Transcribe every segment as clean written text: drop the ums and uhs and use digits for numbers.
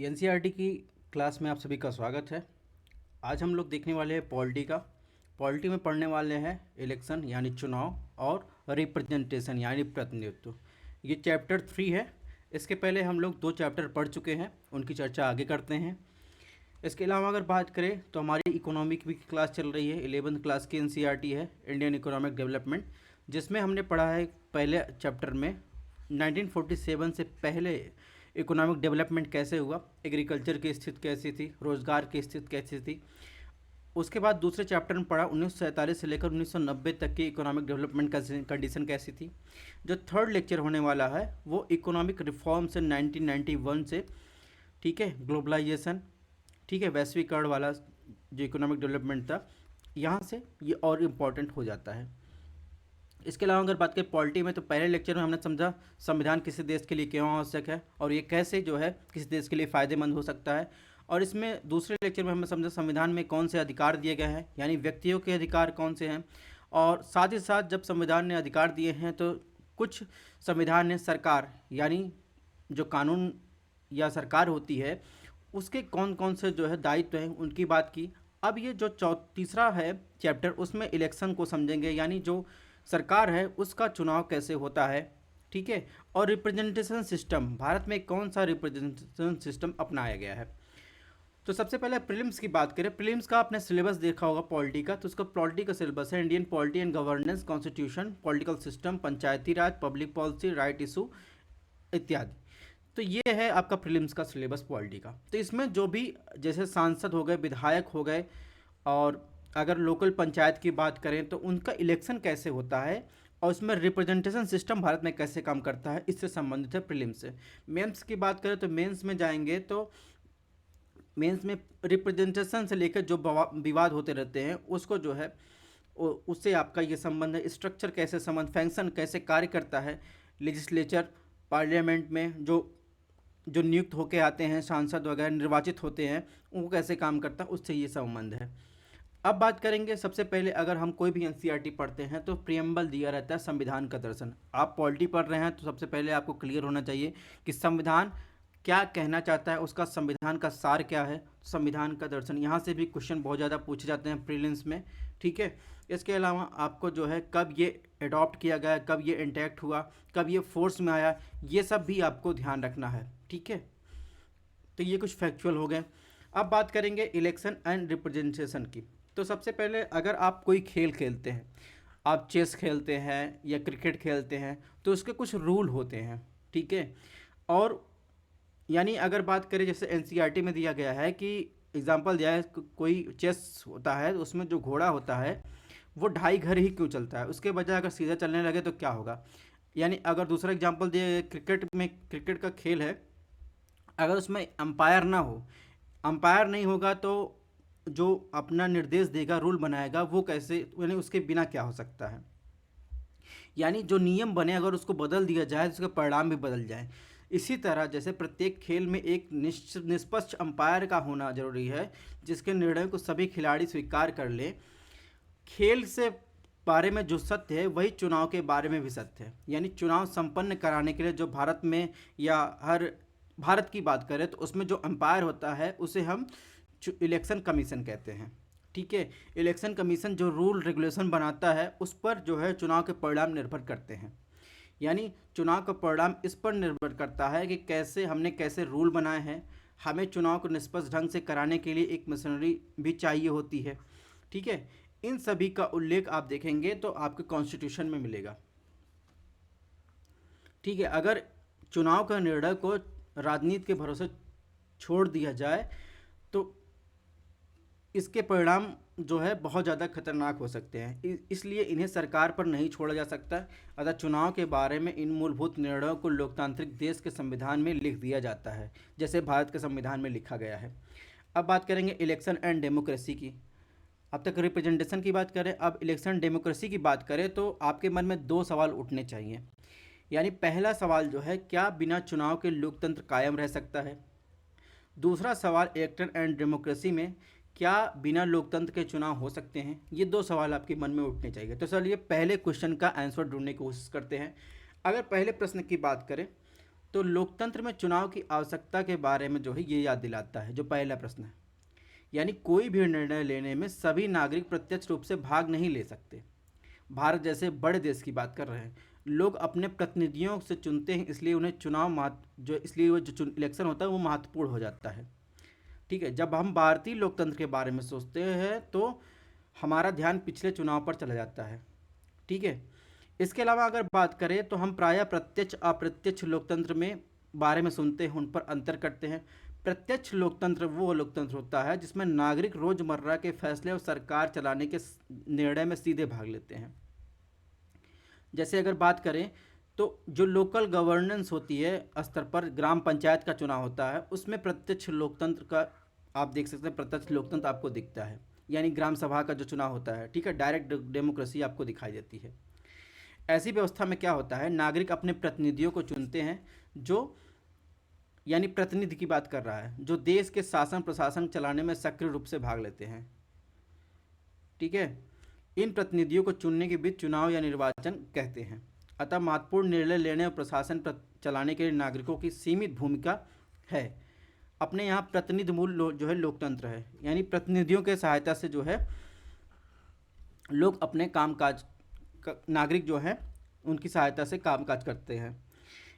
NCERT की class में आप सभी का स्वागत है। आज हम लोग देखने वाले हैं पॉलिटी का। पॉलिटी में पढ़ने वाले हैं इलेक्शन यानी चुनाव और रिप्रेजेंटेशन यानी प्रतिनिधित्व। ये चैप्टर 3 है। इसके पहले हम लोग 2 चैप्टर पढ़ चुके हैं, उनकी चर्चा आगे करते हैं। इसके अलावा अगर बात करें तो हमारी इकोनॉमिक भी क्लास चल रही है। 11th क्लास की एनसीईआरटी है इंडियन इकोनॉमिक डेवलपमेंट, जिसमें हमने पढ़ा है पहले चैप्टर में 1947 से पहले इकोनॉमिक डेवलपमेंट कैसे हुआ, एग्रीकल्चर की स्थिति कैसी थी, रोज़गार की स्थिति कैसी थी। उसके बाद दूसरे चैप्टर में पढ़ा 1947 से लेकर 1990 तक की इकोनॉमिक डेवलपमेंट कंडीशन कैसी थी। जो थर्ड लेक्चर होने वाला है वो इकोनॉमिक रिफॉर्म से 1991 से, ठीक है, ग्लोबलाइजेशन, ठीक है, वैश्वीकरण वाला जो इकोनॉमिक डेवलपमेंट था, यहाँ से ये और इम्पॉर्टेंट हो जाता है। इसके अलावा अगर बात करें पॉलिटी में तो पहले लेक्चर में हमने समझा संविधान किसी देश के लिए क्यों आवश्यक है और ये कैसे जो है किसी देश के लिए फ़ायदेमंद हो सकता है। और इसमें दूसरे लेक्चर में हमने समझा संविधान में कौन से अधिकार दिए गए हैं, यानी व्यक्तियों के अधिकार कौन से हैं। और साथ ही साथ जब संविधान ने अधिकार दिए हैं तो कुछ संविधान ने सरकार यानी जो कानून या सरकार होती है उसके कौन कौन से जो है दायित्व हैं उनकी बात की। अब ये जो तीसरा है चैप्टर उसमें इलेक्शन को समझेंगे, यानी जो सरकार है उसका चुनाव कैसे होता है, ठीक है। और रिप्रेजेंटेशन सिस्टम, भारत में कौन सा रिप्रेजेंटेशन सिस्टम अपनाया गया है। तो सबसे पहले प्रीलिम्स की बात करें। प्रीलिम्स का आपने सिलेबस देखा होगा पॉलिटी का, तो उसका पॉलिटी का सिलेबस है Indian polity and governance, constitution, political system, Panchayati Raj, public policy, right issue इत्यादि। तो ये है आपका प्रीलिम्स का सिलेबस पॉलिटी का। तो इसमें जो भी जैसे सांसद हो गए, विधायक हो गए, और अगर लोकल पंचायत की बात करें तो उनका इलेक्शन कैसे होता है और उसमें रिप्रेजेंटेशन सिस्टम भारत में कैसे काम करता है, इससे संबंधित है प्रीलिम्स से। मेंस की बात करें तो मेंस में जाएंगे तो मेंस में रिप्रेजेंटेशन से लेकर जो विवाद होते रहते हैं उसको जो है उससे आपका ये संबंध है। स्ट्रक्चर कैसे संबंध, फंक्शन कैसे कार्य करता है, लेजिस्लेचर पार्लियामेंट में जो जो नियुक्त होके आते हैं सांसद वगैरह निर्वाचित होते हैं वो कैसे काम करता है, उससे ये संबंध है। अब बात करेंगे सबसे पहले अगर हम कोई भी एनसीईआरटी पढ़ते हैं तो प्रियम्बल दिया रहता है संविधान का दर्शन। आप पॉलिटी पढ़ रहे हैं तो सबसे पहले आपको क्लियर होना चाहिए कि संविधान क्या कहना चाहता है, उसका संविधान का सार क्या है। संविधान का दर्शन, यहाँ से भी क्वेश्चन बहुत ज़्यादा पूछे जाते हैं प्रीलिम्स में, ठीक है। इसके अलावा आपको जो है कब ये अडॉप्ट किया गया, कब ये इंटैक्ट हुआ, कब ये फोर्स में आया, ये सब भी आपको ध्यान रखना है, ठीक है। तो ये कुछ फैक्चुअल हो गए। अब बात करेंगे इलेक्शन एंड रिप्रेजेंटेशन की। तो सबसे पहले अगर आप कोई खेल खेलते हैं, आप चेस खेलते हैं या क्रिकेट खेलते हैं, तो उसके कुछ रूल होते हैं, ठीक है। और यानी अगर बात करें जैसे एनसीईआरटी में दिया गया है कि एग्जांपल दिया है कोई चेस होता है तो उसमें जो घोड़ा होता है वो 2.5 घर ही क्यों चलता है, उसके बजाय अगर सीधा चलने लगे तो क्या होगा। यानी अगर दूसरा एग्जांपल दिए क्रिकेट में, क्रिकेट का खेल है, अगर उसमें अंपायर ना हो, अंपायर नहीं होगा तो जो अपना निर्देश देगा, रूल बनाएगा, वो कैसे, यानी उसके बिना क्या हो सकता है। यानी जो नियम बने अगर उसको बदल दिया जाए तो उसका परिणाम भी बदल जाए। इसी तरह जैसे प्रत्येक खेल में एक निष्पक्ष अंपायर का होना जरूरी है जिसके निर्णय को सभी खिलाड़ी स्वीकार कर ले। खेल से बारे में जो सत्य है वही चुनाव के बारे में भी सत्य है। यानी चुनाव संपन्न कराने के लिए जो भारत में या हर भारत की बात करें तो उसमें जो अंपायर होता है उसे हम इलेक्शन कमीशन कहते हैं, ठीक है। इलेक्शन कमीशन जो रूल रेगुलेशन बनाता है उस पर जो है चुनाव के परिणाम निर्भर करते हैं। यानी चुनाव का परिणाम इस पर निर्भर करता है कि कैसे हमने कैसे रूल बनाए हैं। हमें चुनाव को निष्पक्ष ढंग से कराने के लिए एक मशीनरी भी चाहिए होती है, ठीक है। इन सभी का उल्लेख आप देखेंगे तो आपके कॉन्स्टिट्यूशन में मिलेगा, ठीक है। अगर चुनाव का निर्णय को राजनीति के भरोसे छोड़ दिया जाए तो इसके परिणाम जो है बहुत ज़्यादा खतरनाक हो सकते हैं, इसलिए इन्हें सरकार पर नहीं छोड़ा जा सकता। अतः चुनाव के बारे में इन मूलभूत निर्णयों को लोकतांत्रिक देश के संविधान में लिख दिया जाता है जैसे भारत के संविधान में लिखा गया है। अब बात करेंगे इलेक्शन एंड डेमोक्रेसी की। अब तक रिप्रेजेंटेशन की बात करें, अब इलेक्शन डेमोक्रेसी की बात करें तो आपके मन में 2 सवाल उठने चाहिए। यानी पहला सवाल जो है, क्या बिना चुनाव के लोकतंत्र कायम रह सकता है। दूसरा सवाल, इलेक्शन एंड डेमोक्रेसी में क्या बिना लोकतंत्र के चुनाव हो सकते हैं। ये 2 सवाल आपके मन में उठने चाहिए। तो चलिए पहले क्वेश्चन का आंसर ढूंढने की कोशिश करते हैं। अगर पहले प्रश्न की बात करें तो लोकतंत्र में चुनाव की आवश्यकता के बारे में जो है ये याद दिलाता है, जो पहला प्रश्न है। यानी कोई भी निर्णय लेने में सभी नागरिक प्रत्यक्ष रूप से भाग नहीं ले सकते। भारत जैसे बड़े देश की बात कर रहे हैं, लोग अपने प्रतिनिधियों से चुनते हैं, इसलिए उन्हें चुनाव महत्व जो इसलिए वो जो इलेक्शन होता है वो महत्वपूर्ण हो जाता है। ठीक है, जब हम भारतीय लोकतंत्र के बारे में सोचते हैं तो हमारा ध्यान पिछले चुनाव पर चला जाता है। ठीक है, इसके अलावा अगर बात करें तो हम प्रायः प्रत्यक्ष अप्रत्यक्ष लोकतंत्र में बारे में सुनते हैं, उन पर अंतर करते हैं। प्रत्यक्ष लोकतंत्र वो लोकतंत्र होता है जिसमें नागरिक रोजमर्रा के फैसले और सरकार चलाने के निर्णय में सीधे भाग लेते हैं। जैसे अगर बात करें तो जो लोकल गवर्नेंस होती है स्तर पर, ग्राम पंचायत का चुनाव होता है, उसमें प्रत्यक्ष लोकतंत्र का आप देख सकते हैं, प्रत्यक्ष लोकतंत्र आपको दिखता है। यानी ग्राम सभा का जो चुनाव होता है, ठीक है, डायरेक्ट डेमोक्रेसी आपको दिखाई देती है। ऐसी व्यवस्था में क्या होता है, नागरिक अपने प्रतिनिधियों को चुनते हैं, जो यानी प्रतिनिधि की बात कर रहा है, जो देश के शासन प्रशासन चलाने में सक्रिय रूप से भाग लेते हैं। ठीक है, इन प्रतिनिधियों को चुनने के बीच चुनाव या निर्वाचन कहते हैं। अतः महत्वपूर्ण निर्णय लेने और प्रशासन चलाने के लिए नागरिकों की सीमित भूमिका है। अपने यहाँ प्रतिनिधि मूल जो है लोकतंत्र है, यानी प्रतिनिधियों के सहायता से जो है लोग अपने कामकाज नागरिक जो है उनकी सहायता से कामकाज करते हैं।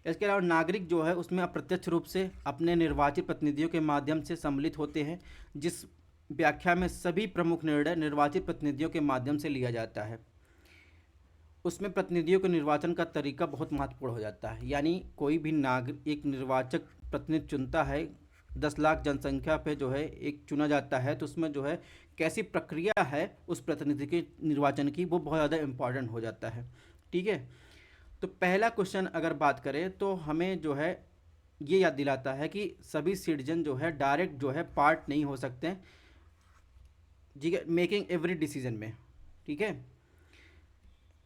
इसके अलावा नागरिक जो है उसमें अप्रत्यक्ष रूप से अपने निर्वाचित प्रतिनिधियों के माध्यम से सम्मिलित होते हैं, जिस व्याख्या में सभी प्रमुख निर्णय निर्वाचित प्रतिनिधियों के माध्यम से लिया जाता है। उसमें प्रतिनिधियों के निर्वाचन का तरीका बहुत महत्वपूर्ण हो जाता है। यानी कोई भी नागरिक एक निर्वाचक प्रतिनिधि चुनता है, 10 लाख जनसंख्या पे जो है एक चुना जाता है, तो उसमें जो है कैसी प्रक्रिया है उस प्रतिनिधि के निर्वाचन की, वो बहुत ज़्यादा इम्पॉर्टेंट हो जाता है। ठीक है, तो पहला क्वेश्चन अगर बात करें तो हमें जो है ये याद दिलाता है कि सभी सिटीजन जो है डायरेक्ट जो है पार्ट नहीं हो सकते हैं, ठीक है, मेकिंग एवरी डिसीजन में। ठीक है,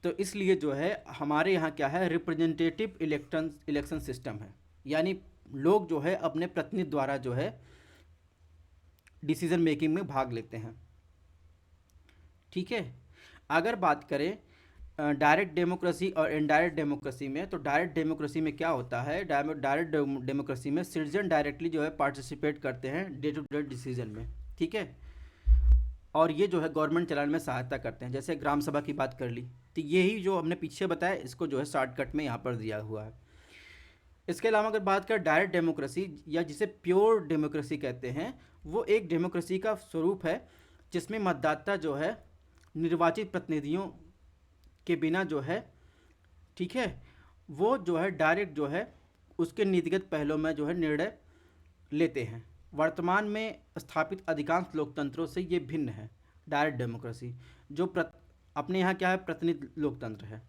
तो इसलिए जो है हमारे यहाँ क्या है, रिप्रेजेंटेटिव इलेक्शन सिस्टम है। यानी लोग जो है अपने प्रतिनिधि द्वारा जो है डिसीजन मेकिंग में भाग लेते हैं। ठीक है, अगर बात करें डायरेक्ट डेमोक्रेसी और इनडायरेक्ट डेमोक्रेसी में, तो डायरेक्ट डेमोक्रेसी में क्या होता है, डायरेक्ट डेमोक्रेसी में सिटीजन डायरेक्टली जो है पार्टिसिपेट करते हैं डे टू डे डिसीजन में। ठीक है, और ये जो है गवर्नमेंट चलाने में सहायता करते हैं। जैसे ग्राम सभा की बात कर ली, तो यही जो हमने पीछे बताया इसको जो है शॉर्टकट में यहाँ पर दिया हुआ है। इसके अलावा अगर बात करें डायरेक्ट डेमोक्रेसी या जिसे प्योर डेमोक्रेसी कहते हैं, वो एक डेमोक्रेसी का स्वरूप है जिसमें मतदाता जो है निर्वाचित प्रतिनिधियों के बिना जो है, ठीक है, वो जो है डायरेक्ट जो है उसके नीतिगत पहलों में जो है निर्णय लेते हैं। वर्तमान में स्थापित अधिकांश लोकतंत्रों से ये भिन्न है डायरेक्ट डेमोक्रेसी, जो अपने यहाँ क्या है, प्रतिनिधि लोकतंत्र है।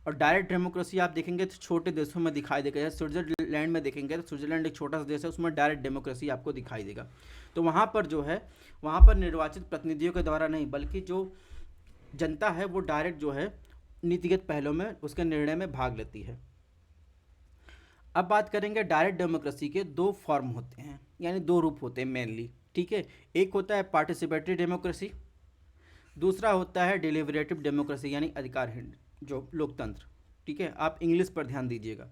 और डायरेक्ट डेमोक्रेसी आप देखेंगे तो छोटे देशों में दिखाई देगा। जैसे स्विट्जरलैंड में देखेंगे तो स्विट्जरलैंड एक छोटा सा देश है, उसमें डायरेक्ट डेमोक्रेसी आपको दिखाई देगा। तो वहाँ पर जो है, वहाँ पर निर्वाचित प्रतिनिधियों के द्वारा नहीं, बल्कि जो जनता है वो डायरेक्ट जो है नीतिगत पहलों में उसके निर्णय में भाग लेती है। अब बात करेंगे डायरेक्ट डेमोक्रेसी के दो फॉर्म होते हैं, यानी दो रूप होते हैं मेनली। ठीक है, एक होता है पार्टिसिपेटरी डेमोक्रेसी, दूसरा होता है डिलिबरेटिव डेमोक्रेसी यानी अधिकारहीन जो लोकतंत्र। ठीक है, आप इंग्लिश पर ध्यान दीजिएगा।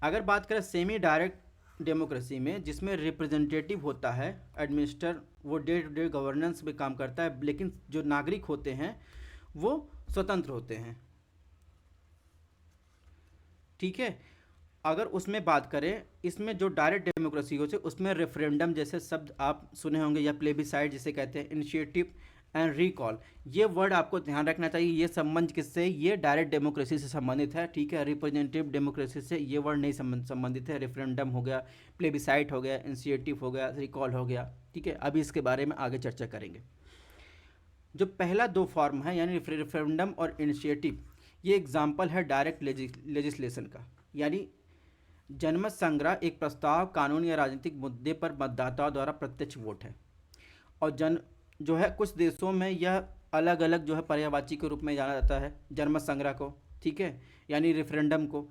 अगर बात करें सेमी डायरेक्ट डेमोक्रेसी में, जिसमें रिप्रेजेंटेटिव होता है, एडमिनिस्टर वो डे टू डे गवर्नेंस में काम करता है, लेकिन जो नागरिक होते हैं वो स्वतंत्र होते हैं। ठीक है, अगर उसमें बात करें, इसमें जो डायरेक्ट डेमोक्रेसी होती है उसमें रेफरेंडम जैसे शब्द आप सुने होंगे, या प्लेबिसाइड जिसे कहते हैं, इनिशिएटिव एंड रिकॉल, ये वर्ड आपको ध्यान रखना चाहिए। ये संबंध किससे, ये डायरेक्ट डेमोक्रेसी से संबंधित है। ठीक है, रिप्रेजेंटेटिव डेमोक्रेसी से ये वर्ड नहीं संबंधित है। रेफरेंडम हो गया, प्लेबिसाइट हो गया, इनिशिएटिव हो गया, रिकॉल हो गया। ठीक है, अभी इसके बारे में आगे चर्चा करेंगे। जो पहला दो फॉर्म है यानी रेफरेंडम और इनिशिएटिव, ये एग्जाम्पल है डायरेक्ट लेजिस्लेशन का। यानी जनमत संग्रह एक प्रस्ताव, कानून या राजनीतिक मुद्दे पर मतदाताओं द्वारा प्रत्यक्ष वोट है। और जो है कुछ देशों में यह अलग अलग जो है पर्यायवाची के रूप में जाना जाता है जनमत संग्रह को। ठीक है, यानी रेफरेंडम को,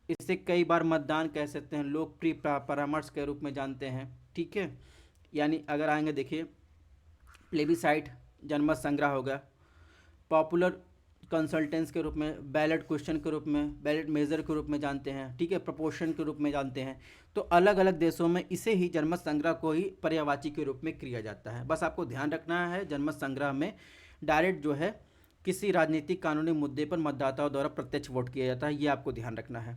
इसे कई बार मतदान कह सकते हैं, लोकप्रिय परामर्श के रूप में जानते हैं। ठीक है, यानी अगर आएंगे देखिए, प्लेबिसाइट जनमत संग्रह हो गया, पॉपुलर कंसल्टेंस के रूप में, बैलेट क्वेश्चन के रूप में, बैलेट मेजर के रूप में जानते हैं, ठीक है, प्रपोर्शन के रूप में जानते हैं। तो अलग अलग देशों में इसे ही जनमत संग्रह को ही पर्यायवाची के रूप में किया जाता है। बस आपको ध्यान रखना है, जनमत संग्रह में डायरेक्ट जो है किसी राजनीतिक कानूनी मुद्दे पर मतदाताओं द्वारा प्रत्यक्ष वोट किया जाता है, ये आपको ध्यान रखना है।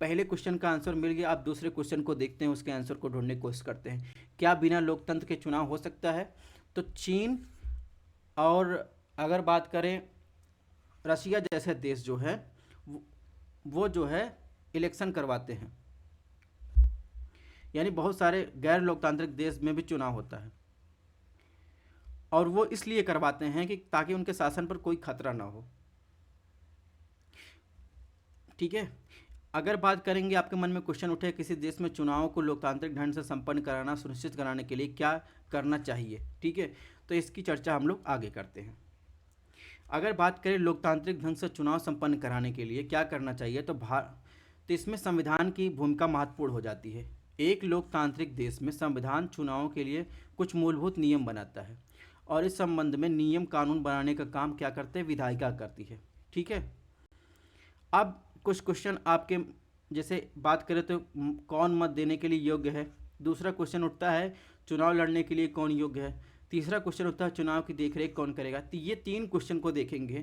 पहले क्वेश्चन का आंसर मिल गया, आप दूसरे क्वेश्चन को देखते हैं, उसके आंसर को ढूंढने की कोशिश करते हैं। क्या बिना लोकतंत्र के चुनाव हो सकता है? तो चीन और अगर बात करें रशिया जैसे देश जो है वो जो है इलेक्शन करवाते हैं, यानी बहुत सारे गैर लोकतांत्रिक देश में भी चुनाव होता है, और वो इसलिए करवाते हैं कि ताकि उनके शासन पर कोई खतरा ना हो, ठीक है। अगर बात करेंगे, आपके मन में क्वेश्चन उठे किसी देश में चुनाव को लोकतांत्रिक ढंग से संपन्न कराना सुनिश्चित कराने के लिए क्या करना चाहिए, ठीक है, तो इसकी चर्चा हम लोग आगे करते हैं। अगर बात करें लोकतांत्रिक ढंग से चुनाव संपन्न कराने के लिए क्या करना चाहिए, तो इसमें संविधान की भूमिका महत्वपूर्ण हो जाती है। एक लोकतांत्रिक देश में संविधान चुनावों के लिए कुछ मूलभूत नियम बनाता है, और इस संबंध में नियम कानून बनाने का काम क्या करते हैं, विधायिका करती है, ठीक है। अब कुछ क्वेश्चन आपके जैसे बात करें तो कौन मत देने के लिए योग्य है, दूसरा क्वेश्चन उठता है चुनाव लड़ने के लिए कौन योग्य है, तीसरा क्वेश्चन होता है चुनाव की देखरेख कौन करेगा। तो ये 3 क्वेश्चन को देखेंगे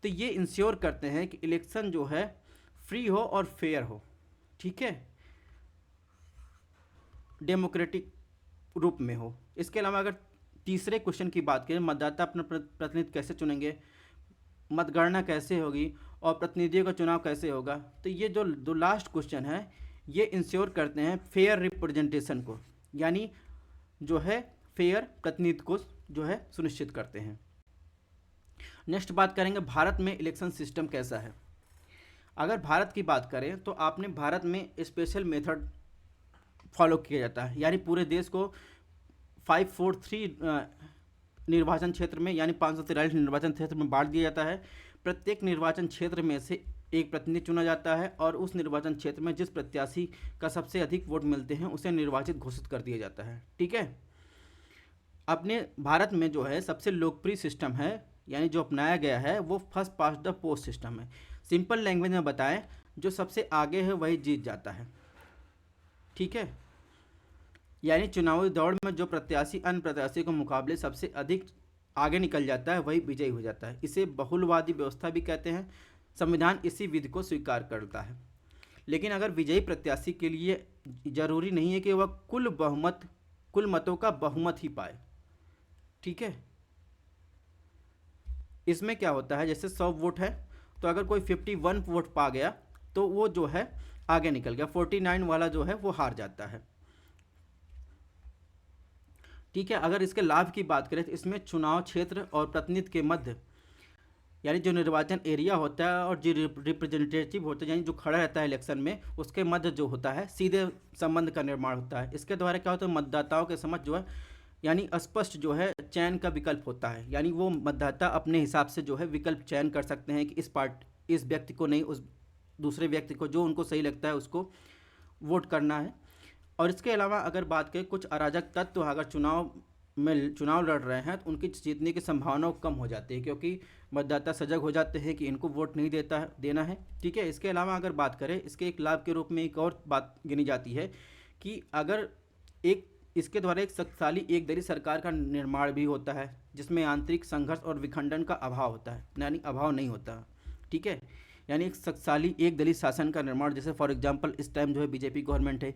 तो ये इंश्योर करते हैं कि इलेक्शन जो है फ्री हो और फेयर हो, ठीक है, डेमोक्रेटिक रूप में हो। इसके अलावा अगर तीसरे क्वेश्चन की बात करें, मतदाता अपना प्रतिनिधि कैसे चुनेंगे, मतगणना कैसे होगी और प्रतिनिधियों का चुनाव कैसे होगा, तो ये जो दो लास्ट क्वेश्चन है ये इंश्योर करते हैं फेयर रिप्रेजेंटेशन को, यानी जो है फेयर प्रतिनिधित्व को जो है सुनिश्चित करते हैं। नेक्स्ट बात करेंगे भारत में इलेक्शन सिस्टम कैसा है। अगर भारत की बात करें तो आपने भारत में स्पेशल मेथड फॉलो किया जाता है, यानी पूरे देश को 543 निर्वाचन क्षेत्र में यानी 543 निर्वाचन क्षेत्र में बांट दिया जाता है। प्रत्येक निर्वाचन क्षेत्र में से एक प्रतिनिधि चुना जाता है, और उस निर्वाचन क्षेत्र में जिस प्रत्याशी का सबसे अधिक वोट मिलते हैं उसे निर्वाचित घोषित कर दिया जाता है, ठीक है। अपने भारत में जो है सबसे लोकप्रिय सिस्टम है, यानी जो अपनाया गया है वो first past the post system है। सिंपल लैंग्वेज में बताएं, जो सबसे आगे है वही जीत जाता है, ठीक है, यानी चुनावी दौड़ में जो प्रत्याशी अन्य प्रत्याशी के मुकाबले सबसे अधिक आगे निकल जाता है वही विजयी हो जाता है। इसे बहुलवादी व्यवस्था भी कहते हैं। संविधान इसी विधि को स्वीकार करता है, लेकिन अगर विजयी प्रत्याशी के लिए जरूरी नहीं है कि वह कुल मतों का बहुमत ही पाए, ठीक है। इसमें क्या होता है, जैसे 100 वोट है तो अगर कोई 51 वोट पा गया तो वो जो है आगे निकल गया, 49 वाला जो है वो हार जाता है, ठीक है। अगर इसके लाभ की बात करें तो इसमें चुनाव क्षेत्र और प्रतिनिधि के मध्य, यानी जो निर्वाचन एरिया होता है और जो रिप्रेजेंटेटिव होता है, यानी जो खड़ा रहता है इलेक्शन में, उसके मध्य जो होता है सीधे संबंध का निर्माण होता है। इसके द्वारा क्या होता है, मतदाताओं के समझ जो है यानी स्पष्ट जो है चयन का विकल्प होता है, यानी वो मतदाता अपने हिसाब से जो है विकल्प चयन कर सकते हैं कि इस व्यक्ति को नहीं, उस दूसरे व्यक्ति को, जो उनको सही लगता है उसको वोट करना है। और इसके अलावा अगर बात करें कुछ अराजक तत्व अगर चुनाव लड़ रहे हैं तो उनकी जीतने की संभावना कम हो जाती है, क्योंकि मतदाता सजग हो जाते हैं कि इनको वोट नहीं देना है, ठीक है। इसके अलावा अगर बात करें इसके एक लाभ के रूप में एक और बात गिनी जाती है कि अगर इसके द्वारा एक शक्तिशाली एक दलीय सरकार का निर्माण भी होता है, जिसमें आंतरिक संघर्ष और विखंडन का अभाव होता है, यानी अभाव नहीं होता, ठीक है, यानी एक शक्तिशाली एक दलीय शासन का निर्माण, जैसे फॉर एग्जांपल इस टाइम जो है बीजेपी गवर्नमेंट है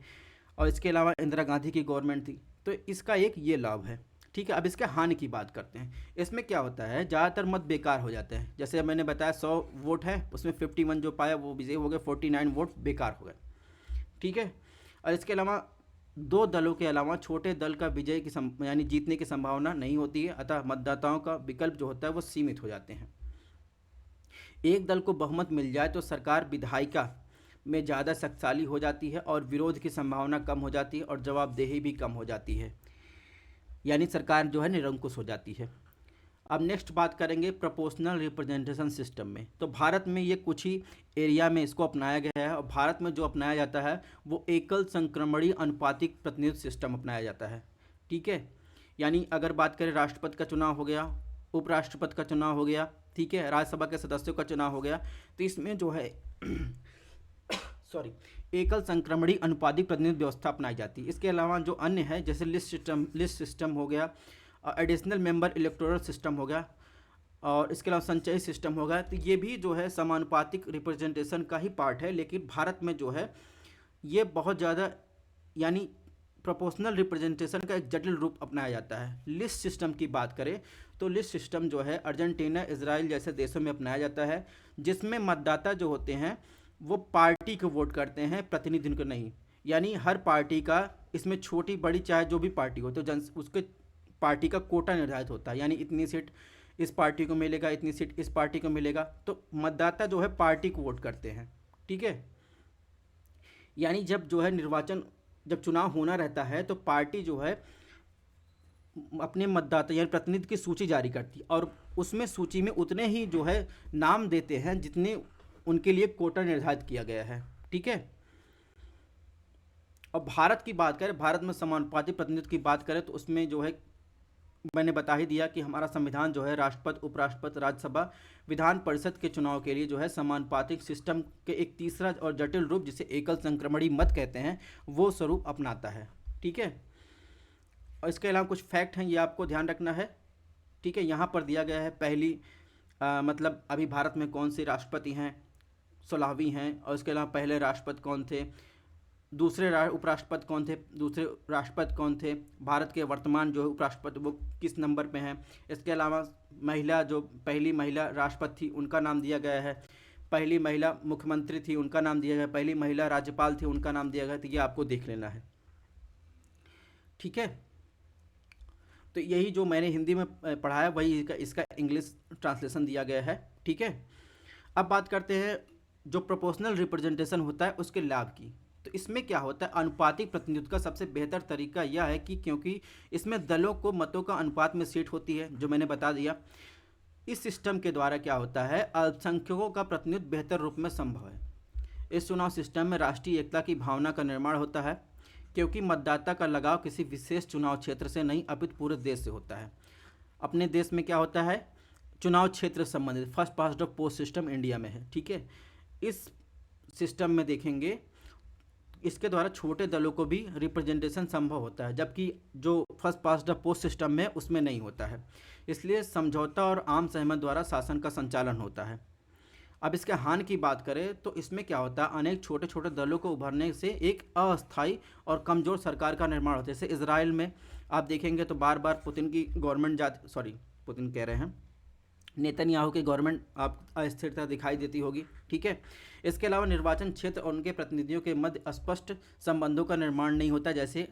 और इसके अलावा इंदिरा गांधी की गवर्नमेंट थी, तो इसका एक ये लाभ है, ठीक है। अब इसके हानि की बात करते हैं। इसमें क्या होता है, ज़्यादातर मत बेकार हो जाते हैं, जैसे मैंने बताया 100 वोट है उसमें 51 जो पाया वो विजयी हो गए, 49 वोट बेकार हो गए, ठीक है। और इसके अलावा 2 दलों के अलावा छोटे दल का विजय यानी जीतने की संभावना नहीं होती है, अतः मतदाताओं का विकल्प जो होता है वो सीमित हो जाते हैं। एक दल को बहुमत मिल जाए तो सरकार विधायिका में ज़्यादा शक्तिशाली हो जाती है और विरोध की संभावना कम हो जाती है और जवाबदेही भी कम हो जाती है, यानी सरकार जो है निरंकुश हो जाती है। अब नेक्स्ट बात करेंगे प्रोपोर्शनल रिप्रेजेंटेशन सिस्टम में। तो भारत में ये कुछ ही एरिया में इसको अपनाया गया है, और भारत में जो अपनाया जाता है वो एकल संक्रमणीय अनुपातिक प्रतिनिधित्व सिस्टम अपनाया जाता है, ठीक है। यानी अगर बात करें राष्ट्रपति का चुनाव हो गया, उपराष्ट्रपति का चुनाव हो गया, ठीक है, राज्यसभा के सदस्यों का चुनाव हो गया। तो इसमें जो है सॉरी, एकल संक्रमणी अनुपातिक प्रतिनिधि व्यवस्था अपनाई जाती है। इसके अलावा जो अन्य है जैसे लिस्ट सिस्टम हो गया, एडिशनल मेंबर इलेक्टोरल सिस्टम हो गया, और इसके अलावा संचयी सिस्टम होगा। तो ये भी जो है समानुपातिक रिप्रेजेंटेशन का ही पार्ट है, लेकिन भारत में जो है ये बहुत ज़्यादा यानी प्रोपोर्शनल रिप्रेजेंटेशन का एक जटिल रूप अपनाया जाता है। लिस्ट सिस्टम की बात करें तो लिस्ट सिस्टम जो है अर्जेंटीना, इजराइल जैसे देशों में अपनाया जाता है, जिसमें मतदाता जो होते हैं वो पार्टी को वोट करते हैं, प्रतिनिधि को नहीं। यानी हर पार्टी का इसमें छोटी बड़ी चाहे जो भी पार्टी हो तो उसके पार्टी का कोटा निर्धारित होता है, यानी इतनी सीट इस पार्टी को मिलेगा, इतनी सीट इस पार्टी को मिलेगा। तो मतदाता जो है पार्टी को वोट करते हैं, ठीक है। यानी जब चुनाव होना रहता है तो पार्टी जो है अपने मतदाता यानी प्रतिनिधि की सूची जारी करती है, और उसमें सूची में उतने ही जो है नाम देते हैं जितने उनके लिए कोटा निर्धारित किया गया है, ठीक है। और भारत की बात करें, भारत में समानुपातिक प्रतिनिधित्व की बात करें तो उसमें जो है मैंने बता ही दिया कि हमारा संविधान जो है राष्ट्रपति, उपराष्ट्रपति, राज्यसभा, विधान परिषद के चुनाव के लिए जो है समानुपातिक सिस्टम के एक तीसरा और जटिल रूप जिसे एकल संक्रमणी मत कहते हैं वो स्वरूप अपनाता है, ठीक है। और इसके अलावा कुछ फैक्ट हैं, ये आपको ध्यान रखना है, ठीक है। यहाँ पर दिया गया है पहली मतलब अभी भारत में कौन से राष्ट्रपति हैं, 16वीं हैं, और इसके अलावा पहले राष्ट्रपति कौन थे, दूसरे उपराष्ट्रपति कौन थे, दूसरे राष्ट्रपति कौन थे, भारत के वर्तमान जो उपराष्ट्रपति वो किस नंबर पे हैं। इसके अलावा महिला जो पहली महिला राष्ट्रपति थी उनका नाम दिया गया है, पहली महिला मुख्यमंत्री थी उनका नाम दिया गया, पहली महिला राज्यपाल थी उनका नाम दिया गया। तो ये आपको देख लेना है, ठीक है। तो यही जो मैंने हिंदी में पढ़ाया वही इसका इंग्लिश ट्रांसलेशन दिया गया है, ठीक है। अब बात करते हैं जो प्रोपोर्शनल रिप्रेजेंटेशन होता है उसके लाभ की। तो इसमें क्या होता है, अनुपातिक प्रतिनिधित्व का सबसे बेहतर तरीका यह है कि क्योंकि इसमें दलों को मतों का अनुपात में सीट होती है, जो मैंने बता दिया। इस सिस्टम के द्वारा क्या होता है, अल्पसंख्यकों का प्रतिनिधित्व बेहतर रूप में संभव है। इस चुनाव सिस्टम में राष्ट्रीय एकता की भावना का निर्माण होता है, क्योंकि मतदाता का लगाव किसी विशेष चुनाव क्षेत्र से नहीं अपितु पूरे देश से होता है। अपने देश में क्या होता है, चुनाव क्षेत्र संबंधित first past the post system India में है, ठीक है। इस सिस्टम में देखेंगे इसके द्वारा छोटे दलों को भी रिप्रेजेंटेशन संभव होता है, जबकि जो first past the post system में उसमें नहीं होता है। इसलिए समझौता और आम सहमति द्वारा शासन का संचालन होता है। अब इसके हानि की बात करें तो इसमें क्या होता है, अनेक छोटे छोटे दलों को उभरने से एक अस्थायी और कमज़ोर सरकार का निर्माण होता है। जैसे इजराइल में आप देखेंगे तो बार बार पुतिन की गवर्नमेंट पुतिन कह रहे हैं, नेतन्याहू की गवर्नमेंट आप अस्थिरता दिखाई देती होगी, ठीक है। इसके अलावा निर्वाचन क्षेत्र और उनके प्रतिनिधियों के मध्य स्पष्ट संबंधों का निर्माण नहीं होता। जैसे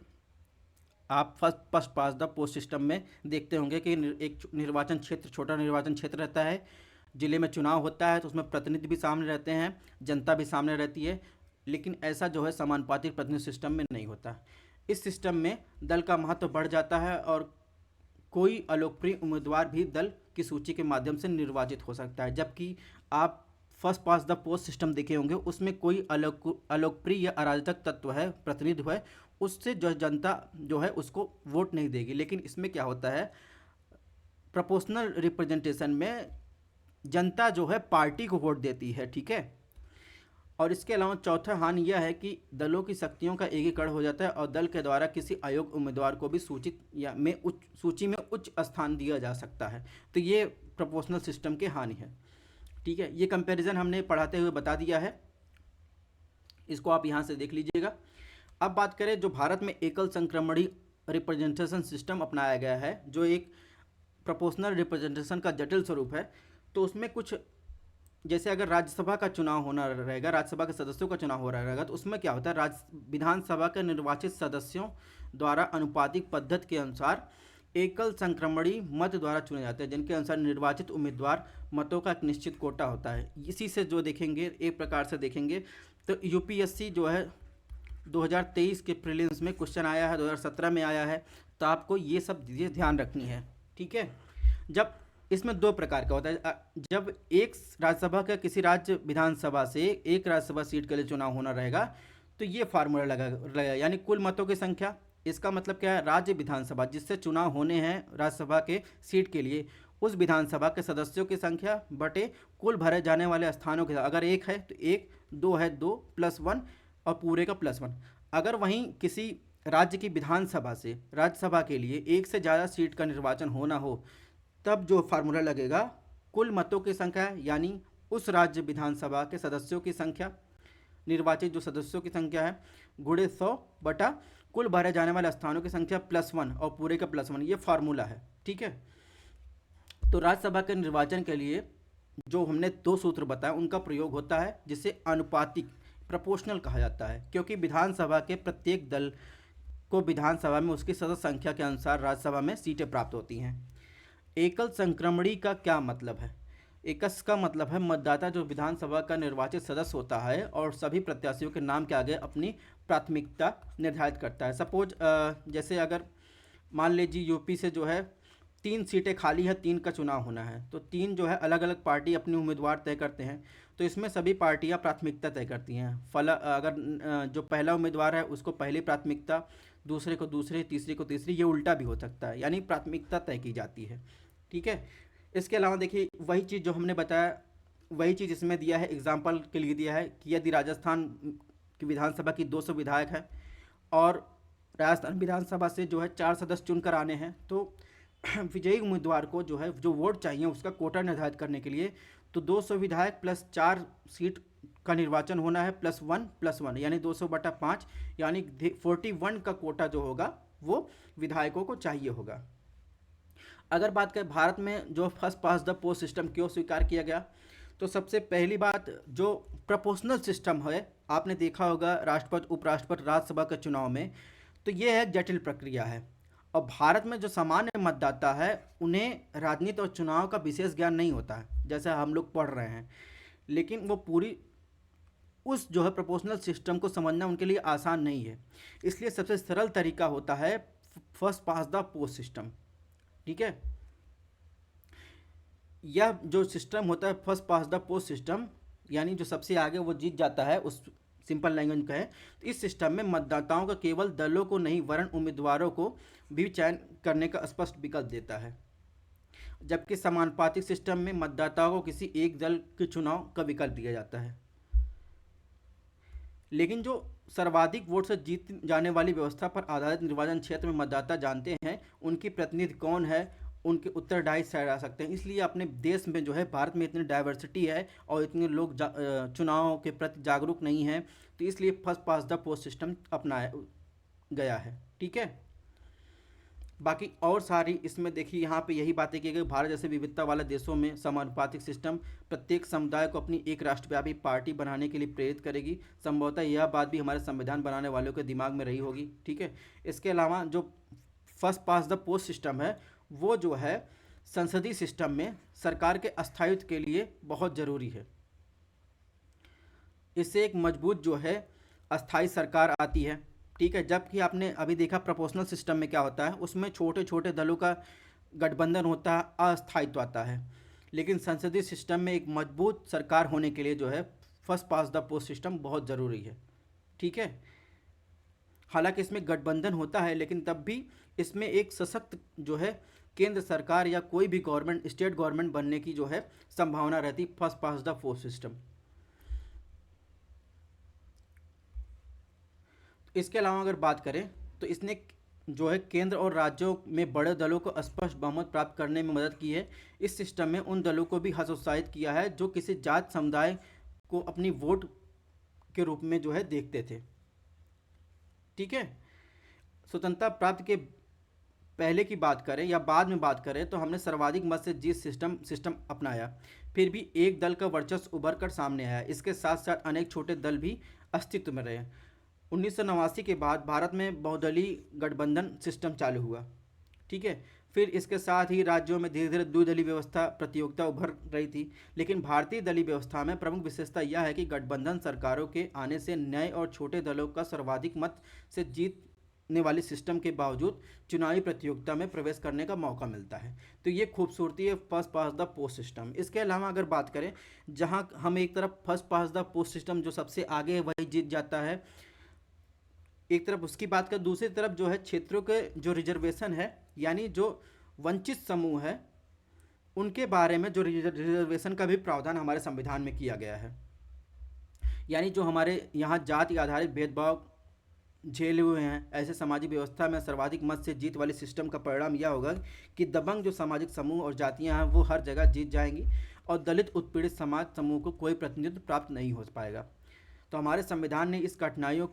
आप first pass the post system में देखते होंगे कि एक निर्वाचन क्षेत्र, छोटा निर्वाचन क्षेत्र रहता है, ज़िले में चुनाव होता है तो उसमें प्रतिनिधि भी सामने रहते हैं, जनता भी सामने रहती है, लेकिन ऐसा जो है समानुपातिक प्रतिनिधि सिस्टम में नहीं होता। इस सिस्टम में दल का महत्व बढ़ जाता है और कोई अलोकप्रिय उम्मीदवार भी दल की सूची के माध्यम से निर्वाचित हो सकता है। जबकि आप first pass the post system देखे होंगे उसमें कोई अलोकप्रिय या अराजक तत्व है, प्रतिनिधि है, उससे जो जनता जो है उसको वोट नहीं देगी। लेकिन इसमें क्या होता है, प्रोपोर्शनल रिप्रेजेंटेशन में जनता जो है पार्टी को वोट देती है, ठीक है। और इसके अलावा चौथा हानि यह है कि दलों की शक्तियों का एकीकरण हो जाता है और दल के द्वारा किसी अयोग्य उम्मीदवार को भी सूची में उच्च स्थान दिया जा सकता है। तो ये प्रोपोर्शनल सिस्टम के हानि है, ठीक है। ये कंपैरिजन हमने पढ़ाते हुए बता दिया है, इसको आप यहाँ से देख लीजिएगा। अब बात करें जो भारत में एकल संक्रमणी रिप्रेजेंटेशन सिस्टम अपनाया गया है, जो एक प्रोपोर्शनल रिप्रेजेंटेशन का जटिल स्वरूप है। तो उसमें कुछ जैसे अगर राज्यसभा का चुनाव होना रहेगा, राज्यसभा के सदस्यों का चुनाव हो रहा रहेगा, तो उसमें क्या होता है, विधानसभा के निर्वाचित सदस्यों द्वारा अनुपातिक पद्धति के अनुसार एकल संक्रमणी मत द्वारा चुने जाते हैं, जिनके अनुसार निर्वाचित उम्मीदवार मतों का एक निश्चित कोटा होता है। इसी से जो देखेंगे, एक प्रकार से देखेंगे तो यूपीएससी जो है 2023 के प्रीलिम्स में क्वेश्चन आया है, 2017 में आया है, तो आपको ये सब चीज़ें ध्यान रखनी है, ठीक है। जब इसमें दो प्रकार का होता है, जब एक राज्यसभा का किसी राज्य विधानसभा से एक राज्यसभा सीट के लिए चुनाव होना रहेगा तो ये फार्मूला लगेगा, यानी कुल मतों की संख्या। इसका मतलब क्या है, राज्य विधानसभा जिससे चुनाव होने हैं राज्यसभा के सीट के लिए, उस विधानसभा के सदस्यों की संख्या बटे कुल भरे जाने वाले स्थानों की, अगर एक है तो एक, दो है दो, +1 और पूरे का +1। अगर वहीं किसी राज्य की विधानसभा से राज्यसभा के लिए एक से ज़्यादा सीट का निर्वाचन होना हो, तब जो फार्मूला लगेगा, कुल मतों की संख्या यानी उस राज्य विधानसभा के सदस्यों की संख्या, निर्वाचित जो सदस्यों की संख्या है, गुणे 100 बटा कुल भरे जाने वाले स्थानों की संख्या +1 और पूरे का +1, ये फार्मूला है। ठीक है, तो राज्यसभा के निर्वाचन के लिए जो हमने दो सूत्र बताए उनका प्रयोग होता है, जिसे अनुपातिक प्रोपोर्शनल कहा जाता है, क्योंकि विधानसभा के प्रत्येक दल को विधानसभा में उसकी सदस्य संख्या के अनुसार राज्यसभा में सीटें प्राप्त होती हैं। एकल संक्रमणी का क्या मतलब है? एकस का मतलब है मतदाता जो विधानसभा का निर्वाचित सदस्य होता है और सभी प्रत्याशियों के नाम के आगे अपनी प्राथमिकता निर्धारित करता है। सपोज जैसे अगर मान लीजिए यूपी से जो है 3 सीटें खाली है, 3 का चुनाव होना है, तो 3 जो है अलग अलग पार्टी अपनी उम्मीदवार तय करते हैं, तो इसमें सभी पार्टियां प्राथमिकता तय करती हैं। अगर जो पहला उम्मीदवार है उसको पहली प्राथमिकता, दूसरे को दूसरी, तीसरे को तीसरी, ये उल्टा भी हो सकता है, यानी प्राथमिकता तय की जाती है। ठीक है, इसके अलावा देखिए वही चीज़ जो हमने बताया, वही चीज़ इसमें दिया है, एग्जाम्पल के लिए दिया है कि यदि राजस्थान की विधानसभा की 200 विधायक है और राजस्थान विधानसभा से जो है 4 सदस्य चुनकर आने हैं, तो विजयी उम्मीदवार को जो है जो वोट चाहिए उसका कोटा निर्धारित करने के लिए तो 200 विधायक प्लस 4 सीट का निर्वाचन होना है, +1 यानी 200/5, यानी 41 का कोटा जो होगा वो विधायकों को चाहिए होगा। अगर बात करें भारत में जो first pass the post system क्यों स्वीकार किया गया, तो सबसे पहली बात जो प्रोपोर्शनल सिस्टम है, आपने देखा होगा राष्ट्रपति, उपराष्ट्रपति, राज्यसभा के चुनाव में, तो ये एक जटिल प्रक्रिया है। और भारत में जो सामान्य मतदाता है उन्हें राजनीति और चुनाव का विशेष ज्ञान नहीं होता है, जैसा हम लोग पढ़ रहे हैं, लेकिन वो पूरी उस जो है प्रोपोर्शनल सिस्टम को समझना उनके लिए आसान नहीं है। इसलिए सबसे सरल तरीका होता है first pass the post system. ठीक है, यह जो सिस्टम होता है first pass the post system, यानी जो सबसे आगे वो जीत जाता है, उस सिंपल लैंग्वेज का है, तो इस सिस्टम में मतदाताओं का केवल दलों को नहीं वरन उम्मीदवारों को भी चयन करने का स्पष्ट विकल्प देता है, जबकि समानुपातिक सिस्टम में मतदाताओं को किसी एक दल के चुनाव का विकल्प दिया जाता है। लेकिन जो सर्वाधिक वोट से जीत जाने वाली व्यवस्था पर आधारित निर्वाचन क्षेत्र में मतदाता जानते हैं उनकी प्रतिनिधि कौन है, उनके उत्तरदायी ठहरा सकते हैं। इसलिए अपने देश में जो है भारत में इतनी डाइवर्सिटी है और इतने लोग चुनाव के प्रति जागरूक नहीं हैं, तो इसलिए first pass the post system अपनाया गया है। ठीक है, बाकी और सारी इसमें देखिए यहाँ पे यही बातें की गई, भारत जैसे विविधता वाले देशों में समानुपातिक सिस्टम प्रत्येक समुदाय को अपनी एक राष्ट्रव्यापी पार्टी बनाने के लिए प्रेरित करेगी। संभवतः यह बात भी हमारे संविधान बनाने वालों के दिमाग में रही होगी। ठीक है, इसके अलावा जो first pass the post system है वो जो है संसदीय सिस्टम में सरकार के स्थायित्व के लिए बहुत ज़रूरी है। इससे एक मजबूत जो है अस्थायी सरकार आती है। ठीक है, जबकि आपने अभी देखा प्रोपोर्शनल सिस्टम में क्या होता है, उसमें छोटे छोटे दलों का गठबंधन होता है, अस्थायित्व आता है। लेकिन संसदीय सिस्टम में एक मजबूत सरकार होने के लिए जो है first pass the post system बहुत ज़रूरी है। ठीक है, हालांकि इसमें गठबंधन होता है लेकिन तब भी इसमें एक सशक्त जो है केंद्र सरकार या कोई भी गवर्नमेंट, स्टेट गवर्नमेंट बनने की जो है संभावना रहती first pass the post system. इसके अलावा अगर बात करें तो इसने जो है केंद्र और राज्यों में बड़े दलों को स्पष्ट बहुमत प्राप्त करने में मदद की है। इस सिस्टम में उन दलों को भी हतोत्साहित किया है जो किसी जात समुदाय को अपनी वोट के रूप में जो है देखते थे। ठीक है, स्वतंत्रता प्राप्ति के पहले की बात करें या बाद में बात करें तो हमने सर्वाधिक मत से जीत सिस्टम अपनाया, फिर भी एक दल का वर्चस्व उभर कर सामने आया। इसके साथ साथ अनेक छोटे दल भी अस्तित्व में रहे। 1989 के बाद भारत में बहुदलीय गठबंधन सिस्टम चालू हुआ। ठीक है, फिर इसके साथ ही राज्यों में धीरे धीरे द्विदलीय व्यवस्था प्रतियोगिता उभर रही थी। लेकिन भारतीय दलीय व्यवस्था में प्रमुख विशेषता यह है कि गठबंधन सरकारों के आने से नए और छोटे दलों का सर्वाधिक मत से जीतने वाली सिस्टम के बावजूद चुनावी प्रतियोगिता में प्रवेश करने का मौका मिलता है। तो ये खूबसूरती है first pass the post system. इसके अलावा अगर बात करें, जहाँ हम एक तरफ first pass the post system जो सबसे आगे है वही जीत जाता है, एक तरफ उसकी बात कर, दूसरी तरफ जो है क्षेत्रों के जो रिजर्वेशन है, यानी जो वंचित समूह है उनके बारे में जो रिजर्वेशन का भी प्रावधान हमारे संविधान में किया गया है। यानी जो हमारे यहाँ जाति आधारित भेदभाव झेले हुए हैं, ऐसे सामाजिक व्यवस्था में सर्वाधिक मत से जीत वाले सिस्टम का परिणाम यह होगा कि दबंग जो सामाजिक समूह और जातियां हैं वो हर जगह जीत जाएंगी और दलित उत्पीड़ित समाज समूह को कोई प्रतिनिधित्व प्राप्त नहीं हो पाएगा। तो हमारे संविधान ने इस कठिनाइयों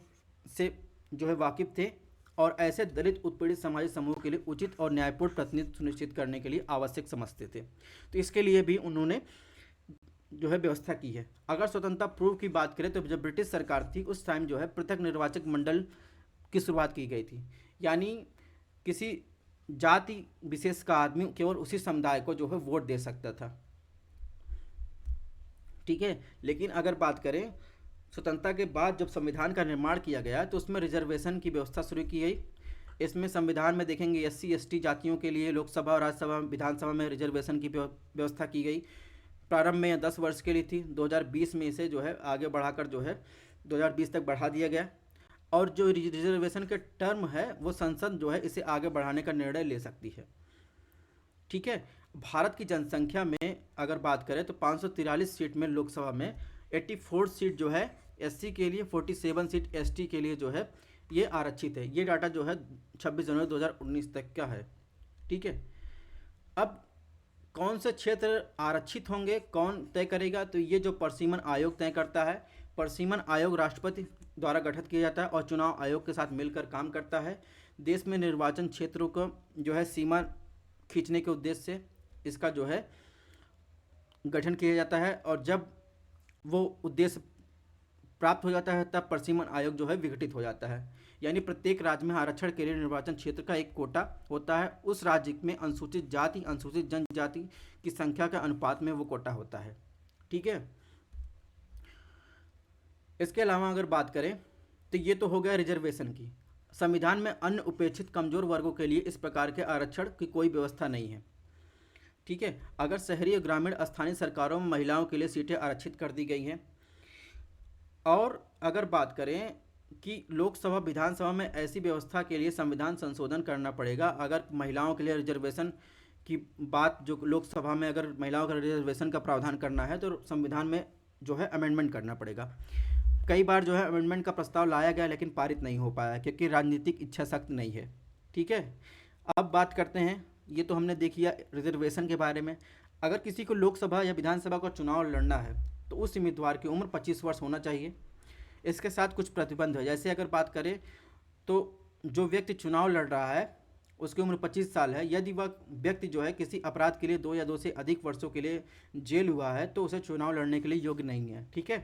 से जो है वाकिफ थे और ऐसे दलित उत्पीड़ित सामाजिक समूह के लिए उचित और न्यायपूर्ण प्रतिनिधित्व सुनिश्चित करने के लिए आवश्यक समझते थे। तो इसके लिए भी उन्होंने जो है व्यवस्था की है। अगर स्वतंत्रता पूर्व की बात करें तो जब ब्रिटिश सरकार थी उस टाइम जो है पृथक निर्वाचक मंडल की शुरुआत की गई थी। यानी किसी जाति विशेष का आदमी केवल उसी समुदाय को जो है वोट दे सकता था। ठीक है, लेकिन अगर बात करें स्वतंत्रता के बाद जब संविधान का निर्माण किया गया तो उसमें रिजर्वेशन की व्यवस्था शुरू की गई। इसमें संविधान में देखेंगे एससी एसटी जातियों के लिए लोकसभा और राज्यसभा विधानसभा में रिजर्वेशन की व्यवस्था की गई। प्रारंभ में 10 वर्ष के लिए थी, 2020 में इसे जो है आगे बढ़ाकर जो है 2020 तक बढ़ा दिया गया। और जो रिजर्वेशन के टर्म है वो संसद जो है इसे आगे बढ़ाने का निर्णय ले सकती है। ठीक है, भारत की जनसंख्या में अगर बात करें तो 543 सीट में लोकसभा में 84 सीट जो है एससी के लिए, 47 सीट एसटी के लिए जो है ये आरक्षित है। ये डाटा जो है 26 जनवरी 2019 तक का है। ठीक है, अब कौन से क्षेत्र आरक्षित होंगे कौन तय करेगा? तो ये जो परिसीमन आयोग तय करता है। परिसीमन आयोग राष्ट्रपति द्वारा गठित किया जाता है और चुनाव आयोग के साथ मिलकर काम करता है। देश में निर्वाचन क्षेत्रों को जो है सीमा खींचने के उद्देश्य से इसका जो है गठन किया जाता है और जब वो उद्देश्य प्राप्त हो जाता है तब परिसीमन आयोग जो है विघटित हो जाता है। यानी प्रत्येक राज्य में आरक्षण के लिए निर्वाचन क्षेत्र का एक कोटा होता है। उस राज्य में अनुसूचित जाति अनुसूचित जनजाति की संख्या के अनुपात में वो कोटा होता है। ठीक है, इसके अलावा अगर बात करें तो ये तो हो गया रिजर्वेशन की। संविधान में अन्य उपेक्षित कमजोर वर्गों के लिए इस प्रकार के आरक्षण की कोई व्यवस्था नहीं है। ठीक है, अगर शहरी और ग्रामीण स्थानीय सरकारों में महिलाओं के लिए सीटें आरक्षित कर दी गई हैं। और अगर बात करें कि लोकसभा विधानसभा में ऐसी व्यवस्था के लिए संविधान संशोधन करना पड़ेगा। अगर महिलाओं के लिए रिजर्वेशन की बात जो लोकसभा में अगर महिलाओं का रिजर्वेशन का प्रावधान करना है तो संविधान में जो है अमेंडमेंट करना पड़ेगा। कई बार जो है अमेंडमेंट का प्रस्ताव लाया गया लेकिन पारित नहीं हो पाया क्योंकि राजनीतिक इच्छा शक्ति नहीं है। ठीक है, अब बात करते हैं, ये तो हमने देख लिया रिजर्वेशन के बारे में। अगर किसी को लोकसभा या विधानसभा का चुनाव लड़ना है तो उस उम्मीदवार की उम्र 25 वर्ष होना चाहिए। इसके साथ कुछ प्रतिबंध है, जैसे अगर बात करें तो जो व्यक्ति चुनाव लड़ रहा है उसकी उम्र 25 साल है। यदि वह व्यक्ति जो है किसी अपराध के लिए 2 या 2 से अधिक वर्षों के लिए जेल हुआ है तो उसे चुनाव लड़ने के लिए योग्य नहीं है। ठीक है,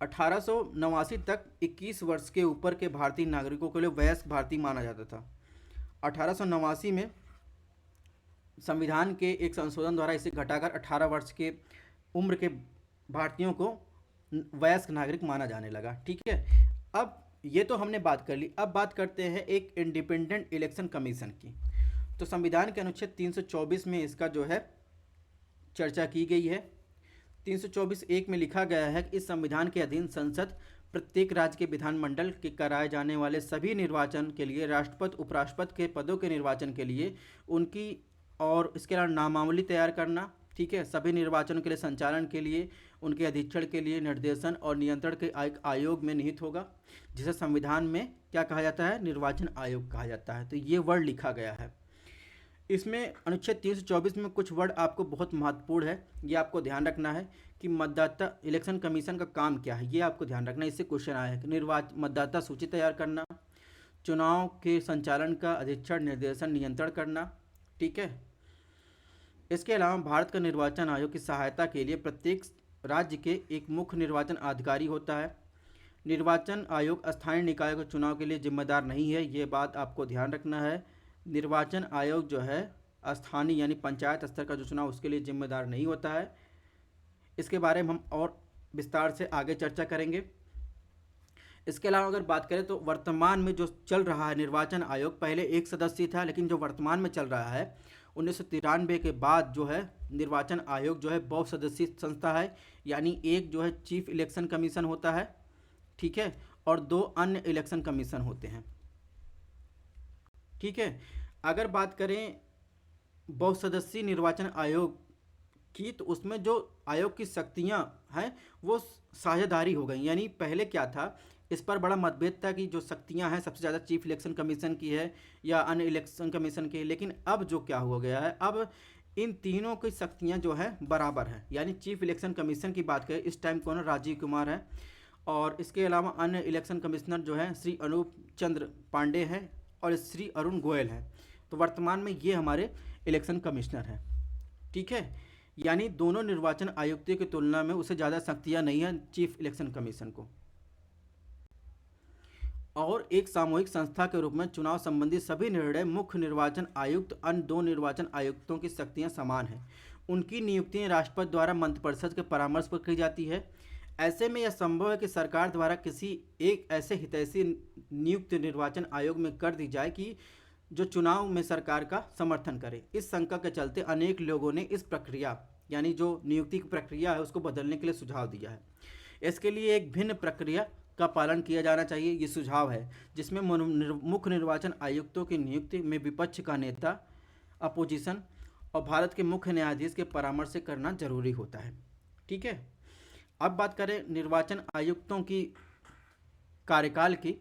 1889 तक 21 वर्ष के ऊपर के भारतीय नागरिकों के लिए वयस्क भारतीय माना जाता था। 1889 में संविधान के एक संशोधन द्वारा इसे घटाकर 18 वर्ष के उम्र के भारतीयों को वयस्क नागरिक माना जाने लगा। ठीक है, अब ये तो हमने बात कर ली। अब बात करते हैं एक इंडिपेंडेंट इलेक्शन कमीशन की। तो संविधान के अनुच्छेद 324 में इसका जो है चर्चा की गई है। 324(1) में लिखा गया है कि इस संविधान के अधीन संसद प्रत्येक राज्य के विधानमंडल के कराए जाने वाले सभी निर्वाचन के लिए राष्ट्रपति उपराष्ट्रपति के पदों के निर्वाचन के लिए उनकी और इसके अलावा नामावली तैयार करना। ठीक है, सभी निर्वाचनों के लिए संचालन के लिए उनके अधीक्षण के लिए निर्देशन और नियंत्रण के आयोग में निहित होगा, जिसे संविधान में क्या कहा जाता है? निर्वाचन आयोग कहा जाता है। तो ये वर्ड लिखा गया है इसमें। अनुच्छेद 324 में कुछ वर्ड आपको बहुत महत्वपूर्ण है, ये आपको ध्यान रखना है कि मतदाता इलेक्शन कमीशन का काम क्या है, ये आपको ध्यान रखना है। इससे क्वेश्चन आया है। मतदाता सूची तैयार करना, चुनाव के संचालन का अधीक्षण निर्देशन नियंत्रण करना। ठीक है, इसके अलावा भारत का निर्वाचन आयोग की सहायता के लिए प्रत्येक राज्य के एक मुख्य निर्वाचन अधिकारी होता है। निर्वाचन आयोग स्थानीय निकाय के चुनाव के लिए जिम्मेदार नहीं है, ये बात आपको ध्यान रखना है। निर्वाचन आयोग जो है स्थानीय यानी पंचायत स्तर का जो चुनाव उसके लिए जिम्मेदार नहीं होता है। इसके बारे में हम और विस्तार से आगे चर्चा करेंगे। इसके अलावा अगर बात करें तो वर्तमान में जो चल रहा है निर्वाचन आयोग, पहले एक सदस्य था लेकिन जो वर्तमान में चल रहा है 1993 के बाद जो है निर्वाचन आयोग जो है बहुसदस्यीय संस्था है। यानी एक जो है चीफ इलेक्शन कमीशन होता है, ठीक है, और 2 अन्य इलेक्शन कमीशन होते हैं। ठीक है, अगर बात करें बहुसदस्यीय निर्वाचन आयोग की, तो उसमें जो आयोग की शक्तियां हैं वो साझेदारी हो गई। यानी पहले क्या था, इस पर बड़ा मतभेद था कि जो शक्तियां हैं सबसे ज़्यादा चीफ इलेक्शन कमीशन की है या अन्य इलेक्शन कमीशन की है। लेकिन अब जो क्या हो गया है, अब इन तीनों की शक्तियां जो है बराबर है। यानी चीफ इलेक्शन कमीशन की बात करें, इस टाइम कौन है, राजीव कुमार है। और इसके अलावा अन्य इलेक्शन कमिश्नर जो है श्री अनूप चंद्र पांडे हैं और श्री अरुण गोयल हैं। तो वर्तमान में ये हमारे इलेक्शन कमिश्नर हैं। ठीक है, यानी दोनों निर्वाचन आयुक्तों की तुलना में उसे ज़्यादा शक्तियां नहीं हैं चीफ इलेक्शन कमीशन को। और एक सामूहिक संस्था के रूप में चुनाव संबंधी सभी निर्णय मुख्य निर्वाचन आयुक्त अन्य दो निर्वाचन आयुक्तों की शक्तियां समान हैं। उनकी नियुक्तियां राष्ट्रपति द्वारा मंत्रिपरिषद के परामर्श पर की जाती है। ऐसे में यह संभव है कि सरकार द्वारा किसी एक ऐसे हितैषी नियुक्त निर्वाचन आयोग में कर दी जाए कि जो चुनाव में सरकार का समर्थन करे। इस शंका के चलते अनेक लोगों ने इस प्रक्रिया, यानी जो नियुक्ति की प्रक्रिया है, उसको बदलने के लिए सुझाव दिया है। इसके लिए एक भिन्न प्रक्रिया का पालन किया जाना चाहिए, ये सुझाव है, जिसमें मुख्य निर्वाचन आयुक्तों की नियुक्ति में विपक्ष का नेता, अपोजिशन और भारत के मुख्य न्यायाधीश के परामर्श से करना जरूरी होता है। ठीक है, अब बात करें निर्वाचन आयुक्तों की कार्यकाल की,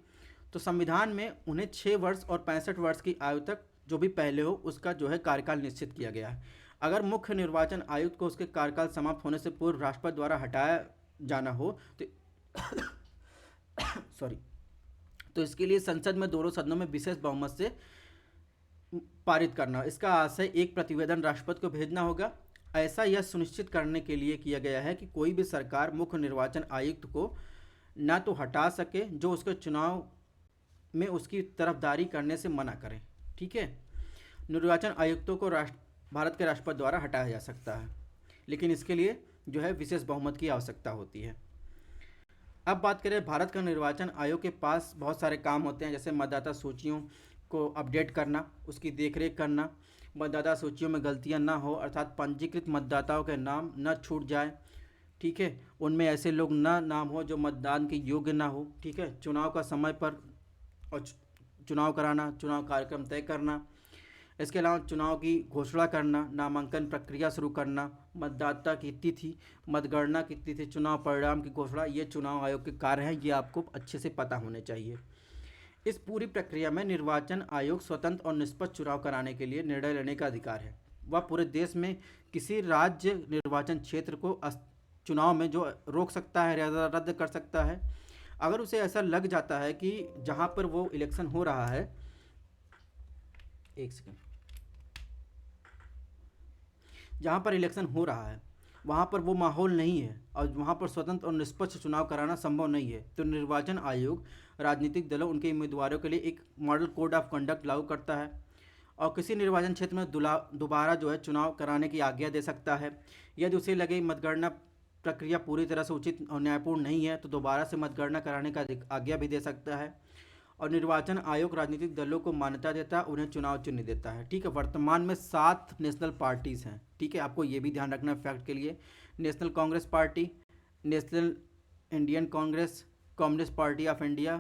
तो संविधान में उन्हें 6 वर्ष और 65 वर्ष की आयु तक जो भी पहले हो उसका जो है कार्यकाल निश्चित किया गया है। अगर मुख्य निर्वाचन आयुक्त को उसके कार्यकाल समाप्त होने से पूर्व राष्ट्रपति द्वारा हटाया जाना हो तो सॉरी, तो इसके लिए संसद में दोनों सदनों में विशेष बहुमत से पारित करना। इसका आशय एक प्रतिवेदन राष्ट्रपति को भेजना होगा। ऐसा यह सुनिश्चित करने के लिए किया गया है कि कोई भी सरकार मुख्य निर्वाचन आयुक्त को ना तो हटा सके जो उसके चुनाव में उसकी तरफदारी करने से मना करे। ठीक है, निर्वाचन आयुक्तों को भारत के राष्ट्रपति द्वारा हटाया जा सकता है, लेकिन इसके लिए जो है विशेष बहुमत की आवश्यकता होती है। अब बात करें भारत का निर्वाचन आयोग के पास बहुत सारे काम होते हैं, जैसे मतदाता सूचियों को अपडेट करना, उसकी देखरेख करना, मतदाता सूचियों में गलतियां ना हो, अर्थात पंजीकृत मतदाताओं के नाम न छूट जाए। ठीक है, उनमें ऐसे लोग ना नाम हो जो मतदान के योग्य ना हो। ठीक है, चुनाव का समय पर और चुनाव कराना, चुनाव कार्यक्रम तय करना, इसके अलावा चुनाव की घोषणा करना, नामांकन प्रक्रिया शुरू करना, मतदाता की तिथि, मतगणना की तिथि, चुनाव परिणाम की घोषणा, ये चुनाव आयोग के कार्य हैं, ये आपको अच्छे से पता होने चाहिए। इस पूरी प्रक्रिया में निर्वाचन आयोग स्वतंत्र और निष्पक्ष चुनाव कराने के लिए निर्णय लेने का अधिकार है। वह पूरे देश में किसी राज्य निर्वाचन क्षेत्र को चुनाव में जो रोक सकता है या रद्द कर सकता है। अगर उसे ऐसा लग जाता है कि जहाँ पर वो इलेक्शन हो रहा है, एक सेकेंड, जहाँ पर इलेक्शन हो रहा है वहाँ पर वो माहौल नहीं है और वहाँ पर स्वतंत्र और निष्पक्ष चुनाव कराना संभव नहीं है, तो निर्वाचन आयोग राजनीतिक दलों, उनके उम्मीदवारों के लिए एक मॉडल कोड ऑफ कंडक्ट लागू करता है और किसी निर्वाचन क्षेत्र में दोबारा जो है चुनाव कराने की आज्ञा दे सकता है। यदि उसे लगे मतगणना प्रक्रिया पूरी तरह से उचित और न्यायपूर्ण नहीं है तो दोबारा से मतगणना कराने का आज्ञा भी दे सकता है। और निर्वाचन आयोग राजनीतिक दलों को मान्यता देता है, उन्हें चुनाव चिन्ह देता है। ठीक है, वर्तमान में 7 नेशनल पार्टीज़ हैं। ठीक है, आपको ये भी ध्यान रखना है फैक्ट के लिए। National Congress party, national Indian Congress, communist party of India,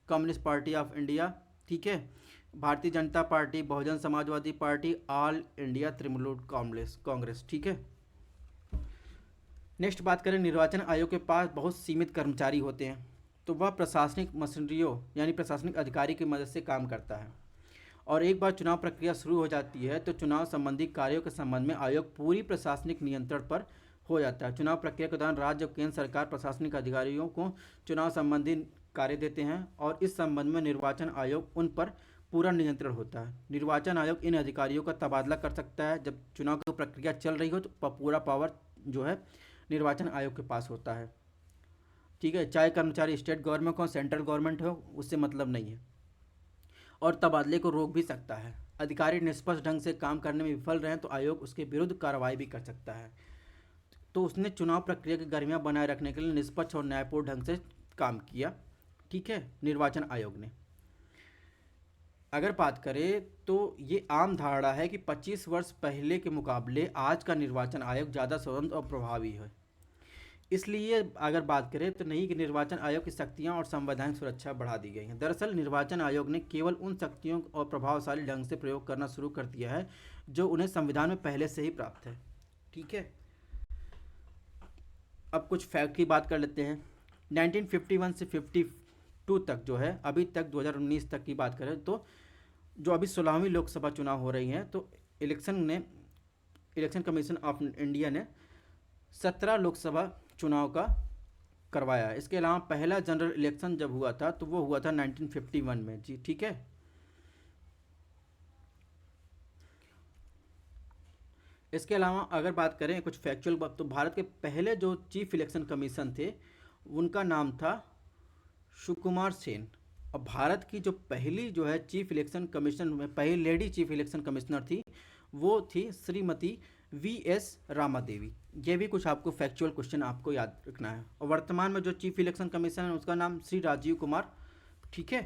communist party of India, ठीक है, Bharatiya Janata party, Bahujan Samajwadi party, all India Trinamool Congress. ठीक है, नेक्स्ट बात करें, निर्वाचन आयोग के पास बहुत सीमित कर्मचारी होते हैं, तो वह प्रशासनिक मशीनरियों यानी प्रशासनिक अधिकारी की मदद से काम करता है। और एक बार चुनाव प्रक्रिया शुरू हो जाती है तो चुनाव संबंधी कार्यों के संबंध में आयोग पूरी प्रशासनिक नियंत्रण पर हो जाता है। चुनाव प्रक्रिया के दौरान राज्य और केंद्र सरकार प्रशासनिक अधिकारियों को चुनाव संबंधी कार्य देते हैं और इस संबंध में निर्वाचन आयोग उन पर पूरा नियंत्रण होता है। निर्वाचन आयोग इन अधिकारियों का तबादला कर सकता है जब चुनाव की प्रक्रिया चल रही हो, तो पूरा पावर जो है निर्वाचन आयोग के पास होता है। ठीक है, चाहे कर्मचारी स्टेट गवर्नमेंट हो, सेंट्रल गवर्नमेंट हो, उससे मतलब नहीं है। और तबादले को रोक भी सकता है। अधिकारी निष्पक्ष ढंग से काम करने में विफल रहे तो आयोग उसके विरुद्ध कार्रवाई भी कर सकता है। तो उसने चुनाव प्रक्रिया की गरिमा बनाए रखने के लिए निष्पक्ष और न्यायपूर्ण ढंग से काम किया। ठीक है, निर्वाचन आयोग ने। अगर बात करें तो ये आम धारणा है कि 25 वर्ष पहले के मुकाबले आज का निर्वाचन आयोग ज़्यादा स्वतंत्र और प्रभावी है। इसलिए अगर बात करें तो नई निर्वाचन आयोग की शक्तियां और संवैधानिक सुरक्षा बढ़ा दी गई हैं। दरअसल निर्वाचन आयोग ने केवल उन शक्तियों और प्रभावशाली ढंग से प्रयोग करना शुरू कर दिया है जो उन्हें संविधान में पहले से ही प्राप्त है। ठीक है, अब कुछ फैक्ट की बात कर लेते हैं। 1951 से 52 तक जो है, अभी तक 2019 तक की बात करें तो जो अभी 16वीं लोकसभा चुनाव हो रही हैं, तो इलेक्शन कमीशन ऑफ इंडिया ने 17 लोकसभा चुनाव का करवाया है। इसके अलावा पहला जनरल इलेक्शन जब हुआ था तो वो हुआ था 1951 में जी। ठीक है, इसके अलावा अगर बात करें कुछ फैक्चुअल बात, तो भारत के पहले जो चीफ इलेक्शन कमीशन थे उनका नाम था सुकुमार सेन। और भारत की जो पहली जो है चीफ इलेक्शन कमीशन में पहली लेडी चीफ इलेक्शन कमिश्नर थी वो थी श्रीमती V.S. रामा देवी। ये भी कुछ आपको फैक्चुअल क्वेश्चन आपको याद रखना है। और वर्तमान में जो चीफ इलेक्शन कमीशन है उसका नाम श्री राजीव कुमार। ठीक है,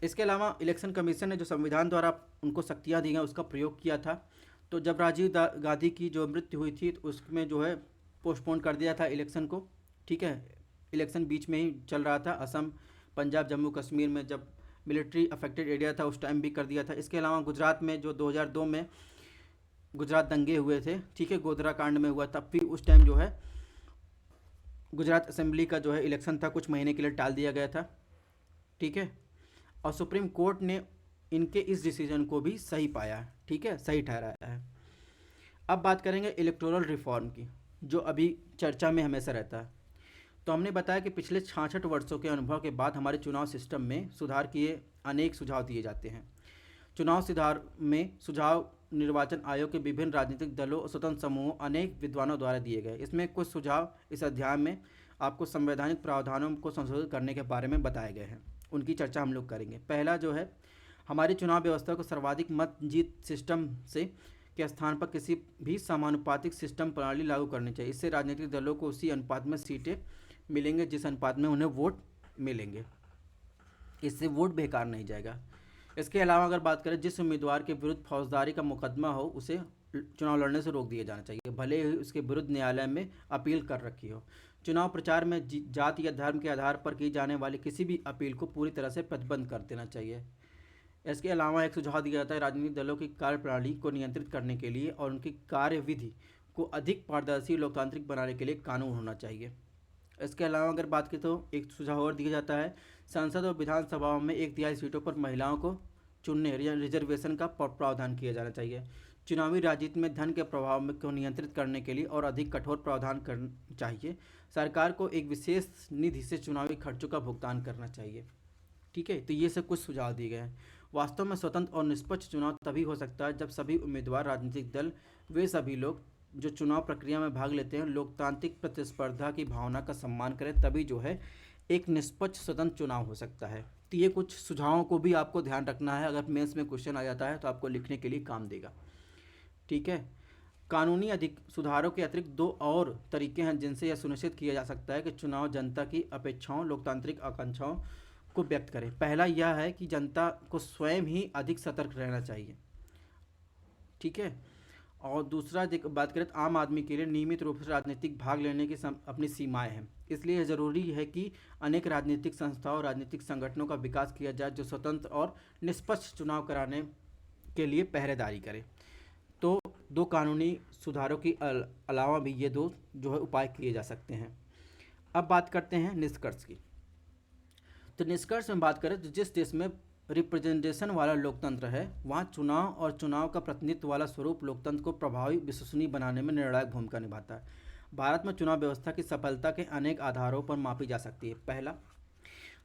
इसके अलावा इलेक्शन कमीशन ने जो संविधान द्वारा उनको शक्तियाँ दी गई उसका प्रयोग किया था। तो जब राजीव गांधी की जो मृत्यु हुई थी तो उसमें जो है पोस्टपोन कर दिया था इलेक्शन को। ठीक है, इलेक्शन बीच में ही चल रहा था। असम, पंजाब, जम्मू कश्मीर में जब मिलिट्री अफेक्टेड एरिया था उस टाइम भी कर दिया था। इसके अलावा गुजरात में जो 2002 में गुजरात दंगे हुए थे, ठीक है, गोधरा कांड में हुआ, तब भी उस टाइम जो है गुजरात असेंबली का जो है इलेक्शन था कुछ महीने के लिए टाल दिया गया था। ठीक है, और सुप्रीम कोर्ट ने इनके इस डिसीजन को भी सही पाया है। ठीक है, सही ठहराया है। अब बात करेंगे इलेक्टोरल रिफॉर्म की, जो अभी चर्चा में हमेशा रहता है। तो हमने बताया कि पिछले 66 वर्षों के अनुभव के बाद हमारे चुनाव सिस्टम में सुधार किए अनेक सुझाव दिए जाते हैं। चुनाव सुधार में सुझाव निर्वाचन आयोग के विभिन्न राजनीतिक दलों और स्वतंत्र समूहों अनेक विद्वानों द्वारा दिए गए। इसमें कुछ सुझाव इस अध्याय में आपको संवैधानिक प्रावधानों को संशोधित करने के बारे में बताए गए हैं, उनकी चर्चा हम लोग करेंगे। पहला जो है, हमारी चुनाव व्यवस्था को सर्वाधिक मत जीत सिस्टम से के स्थान पर किसी भी समानुपातिक सिस्टम प्रणाली लागू करनी चाहिए। इससे राजनीतिक दलों को उसी अनुपात में सीटें मिलेंगे जिस अनुपात में उन्हें वोट मिलेंगे। इससे वोट बेकार नहीं जाएगा। इसके अलावा अगर बात करें, जिस उम्मीदवार के विरुद्ध फौजदारी का मुकदमा हो उसे चुनाव लड़ने से रोक दिया जाना चाहिए, भले ही उसके विरुद्ध न्यायालय में अपील कर रखी हो। चुनाव प्रचार में जाति या धर्म के आधार पर की जाने वाली किसी भी अपील को पूरी तरह से प्रतिबंध कर देना चाहिए। इसके अलावा एक सुझाव दिया जाता है, राजनीतिक दलों की कार्यप्रणाली को नियंत्रित करने के लिए और उनकी कार्यविधि को अधिक पारदर्शी लोकतांत्रिक बनाने के लिए कानून होना चाहिए। इसके अलावा अगर बात की तो एक सुझाव और दिया जाता है, संसद और विधानसभाओं में 1/3 सीटों पर महिलाओं को चुनने या रिजर्वेशन का प्रावधान किया जाना चाहिए। चुनावी राजनीति में धन के प्रभाव को नियंत्रित करने के लिए और अधिक कठोर प्रावधान करना चाहिए। सरकार को एक विशेष निधि से चुनावी खर्चों का भुगतान करना चाहिए। ठीक है, तो ये सब कुछ सुझाव दिए गए हैं। वास्तव में स्वतंत्र और निष्पक्ष चुनाव तभी हो सकता है जब सभी उम्मीदवार, राजनीतिक दल, वे सभी लोग जो चुनाव प्रक्रिया में भाग लेते हैं लोकतांत्रिक प्रतिस्पर्धा की भावना का सम्मान करें, तभी जो है एक निष्पक्ष स्वतंत्र चुनाव हो सकता है। तो ये कुछ सुझावों को भी आपको ध्यान रखना है, अगर मेंस में क्वेश्चन आ जाता है तो आपको लिखने के लिए काम देगा। ठीक है, कानूनी अधिक सुधारों के अतिरिक्त दो और तरीके हैं जिनसे यह सुनिश्चित किया जा सकता है कि चुनाव जनता की अपेक्षाओं, लोकतांत्रिक आकांक्षाओं को व्यक्त करें। पहला यह है कि जनता को स्वयं ही अधिक सतर्क रहना चाहिए। ठीक है, और दूसरा बात करें तो आम आदमी के लिए नियमित रूप से राजनीतिक भाग लेने की अपनी सीमाएं हैं। इसलिए यह ज़रूरी है कि अनेक राजनीतिक संस्थाओं, राजनीतिक संगठनों का विकास किया जाए जो स्वतंत्र और निष्पक्ष चुनाव कराने के लिए पहरेदारी करें। तो दो कानूनी सुधारों की अलावा भी ये दो जो है उपाय किए जा सकते हैं। अब बात करते हैं निष्कर्ष की। तो निष्कर्ष में बात करें तो जिस देश में रिप्रेजेंटेशन वाला लोकतंत्र है वहाँ चुनाव और चुनाव का प्रतिनिधित्व वाला स्वरूप लोकतंत्र को प्रभावी, विश्वसनीय बनाने में निर्णायक भूमिका निभाता है। भारत में चुनाव व्यवस्था की सफलता के अनेक आधारों पर मापी जा सकती है। पहला,